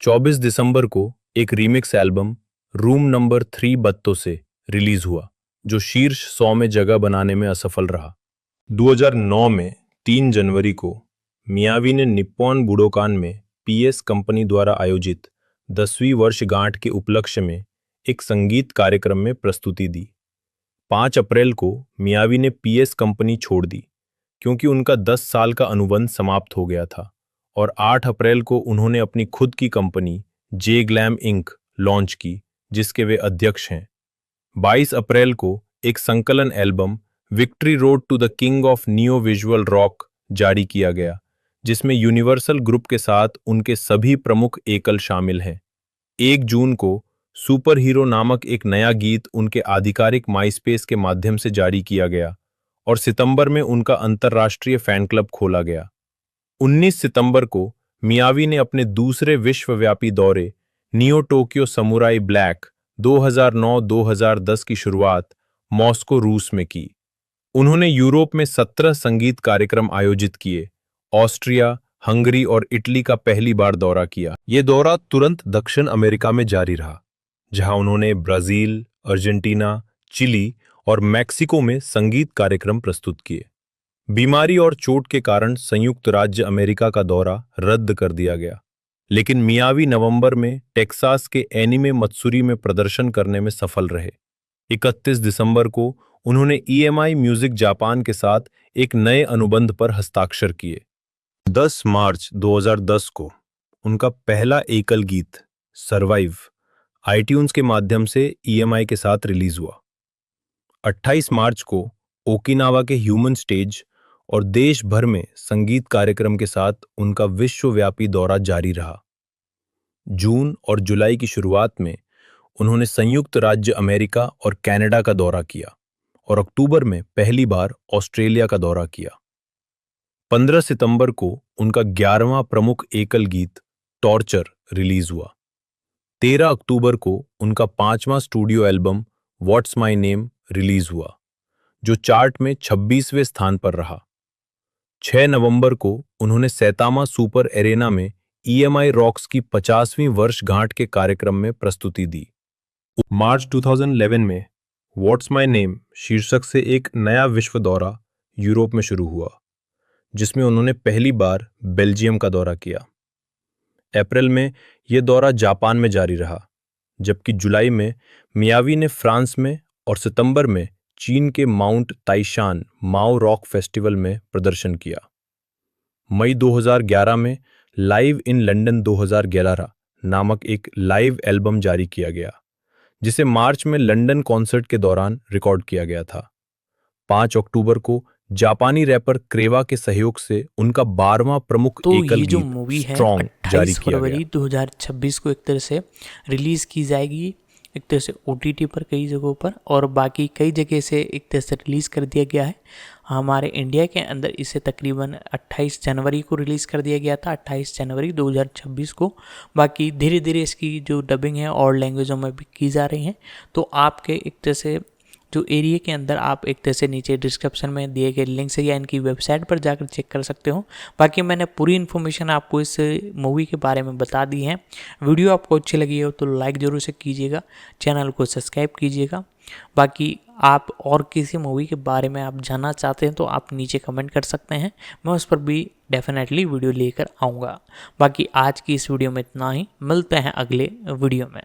24 दिसंबर को एक रीमिक्स एल्बम रूम नंबर 3 बत्तो से रिलीज हुआ, जो शीर्ष 100 में जगह बनाने में असफल रहा। 2009 में 3 जनवरी को मियावी ने निप्पॉन बुडोकान में पीएस कंपनी द्वारा आयोजित 10वीं वर्षगांठ के उपलक्ष्य में एक संगीत कार्यक्रम में प्रस्तुति दी। 5 अप्रैल को मियावी ने पीएस कंपनी छोड़ दी क्योंकि उनका 10 साल का अनुबंध समाप्त हो गया था, और 8 अप्रैल को उन्होंने अपनी खुद की कंपनी जे ग्लैम इंक लॉन्च की, जिसके वे अध्यक्ष हैं। 22 अप्रैल को एक संकलन album Victory Road to the King of Neo Visual Rock जारी किया गया, जिसमें यूनिवर्सल ग्रुप के साथ उनके सभी प्रमुख एकल शामिल हैं। 1 जून को सुपर हीरो नामक एक नया गीत उनके आधिकारिक माइस्पेस के माध्यम से जारी किया गया, और सितंबर में उनका अंतर्राष्ट्रीय फैन क्लब खोला गया। 19 सितंबर को मियावी ने अपने दूसरे विश्वव्यापी दौरे नियो टोक्यो समुराई ब्लैक 2009-2010 की शुरुआत मॉस्को, रूस में की। उन्होंने यूरोप में 17 संगीत कार्यक्रम आयोजित किए, ऑस्ट्रिया, हंगरी और इटली का पहली बार दौरा किया। ये दौरा तुरंत दक्षिण अमेरिका में जारी रहा, जहां उन्होंने ब्राजील, अर्जेंटीना, चिली और मैक्सिको में संगीत कार्यक्रम प्रस्तुत किए। बीमारी और चोट के कारण संयुक्त राज्य अमेरिका का दौरा रद्द कर दिया गया, लेकिन मियावी नवंबर में टेक्सास के एनिमे मत्सुरी में प्रदर्शन करने में सफल रहे। 31 दिसंबर को उन्होंने ईएमआई म्यूजिक जापान के साथ एक नए अनुबंध पर हस्ताक्षर किए। 10 मार्च 2010 को उनका पहला एकल गीत सर्वाइव आईट्यून्स के माध्यम से ईएमआई के साथ रिलीज हुआ। 28 मार्च को ओकिनावा के ह्यूमन स्टेज और देश भर में संगीत कार्यक्रम के साथ उनका विश्वव्यापी दौरा जारी रहा। जून और जुलाई की शुरुआत में उन्होंने संयुक्त राज्य अमेरिका और कनाडा का दौरा किया, और अक्टूबर में पहली बार ऑस्ट्रेलिया का दौरा किया। 15 सितंबर को उनका 11वां प्रमुख एकल गीत टॉर्चर रिलीज हुआ। 13 अक्टूबर को उनका 5वां studio album what's my name release हुआ, जो चार्ट में 26वें स्थान पर रहा। 6 नवंबर को उन्होंने सैतामा सुपर एरेना में ईएमआई रॉक्स की 50वीं वर्षगांठ के कार्यक्रम में प्रस्तुति दी। मार्च 2011 में व्हाट्स माय नेम शीर्षक से एक नया विश्व दौरा यूरोप में शुरू हुआ, जिसमें उन्होंने पहली बार बेल्जियम का दौरा किया। अप्रैल में यह दौरा जापान में जारी रहा, जबकि जुलाई में मियावी ने फ्रांस में और सितंबर में चीन के माउंट ताइशान माओ रॉक फेस्टिवल में प्रदर्शन किया। मई 2011 में लाइव इन लंदन 2011 नामक एक लाइव एल्बम जारी किया गया, जिसे मार्च में लंदन कॉन्सर्ट के दौरान रिकॉर्ड किया गया था। 5 अक्टूबर को जापानी रैपर क्रेवा के सहयोग से उनका 12वां प्रमुख तो एकल ये जो गीत मूवी है स्ट्रॉन्ग जारी 28 किया गया। फरवरी 2026 को एक तरह से रिलीज़ की जाएगी, एक तरह से OTT पर कई जगहों पर, और बाकी कई जगह से एक तरह से रिलीज़ कर दिया गया है। हमारे इंडिया के अंदर इसे तकरीबन 28 जनवरी को रिलीज़ कर दिया गया था, 28 जनवरी 2026 को। बाकी धीरे धीरे इसकी जो डबिंग है और लैंग्वेजों में भी की जा रही है। तो आपके एक तरह से जो एरिया के अंदर आप एक तरह से नीचे डिस्क्रिप्शन में दिए गए लिंक से या इनकी वेबसाइट पर जाकर चेक कर सकते हो। बाकी मैंने पूरी इन्फॉर्मेशन आपको इस मूवी के बारे में बता दी है। वीडियो आपको अच्छी लगी हो तो लाइक ज़रूर से कीजिएगा, चैनल को सब्सक्राइब कीजिएगा। बाकी आप और किसी मूवी के बारे में आप जानना चाहते हैं तो आप नीचे कमेंट कर सकते हैं, मैं उस पर भी डेफिनेटली वीडियो लेकर आऊँगा। बाकी आज की इस वीडियो में इतना ही, मिलते हैं अगले वीडियो में।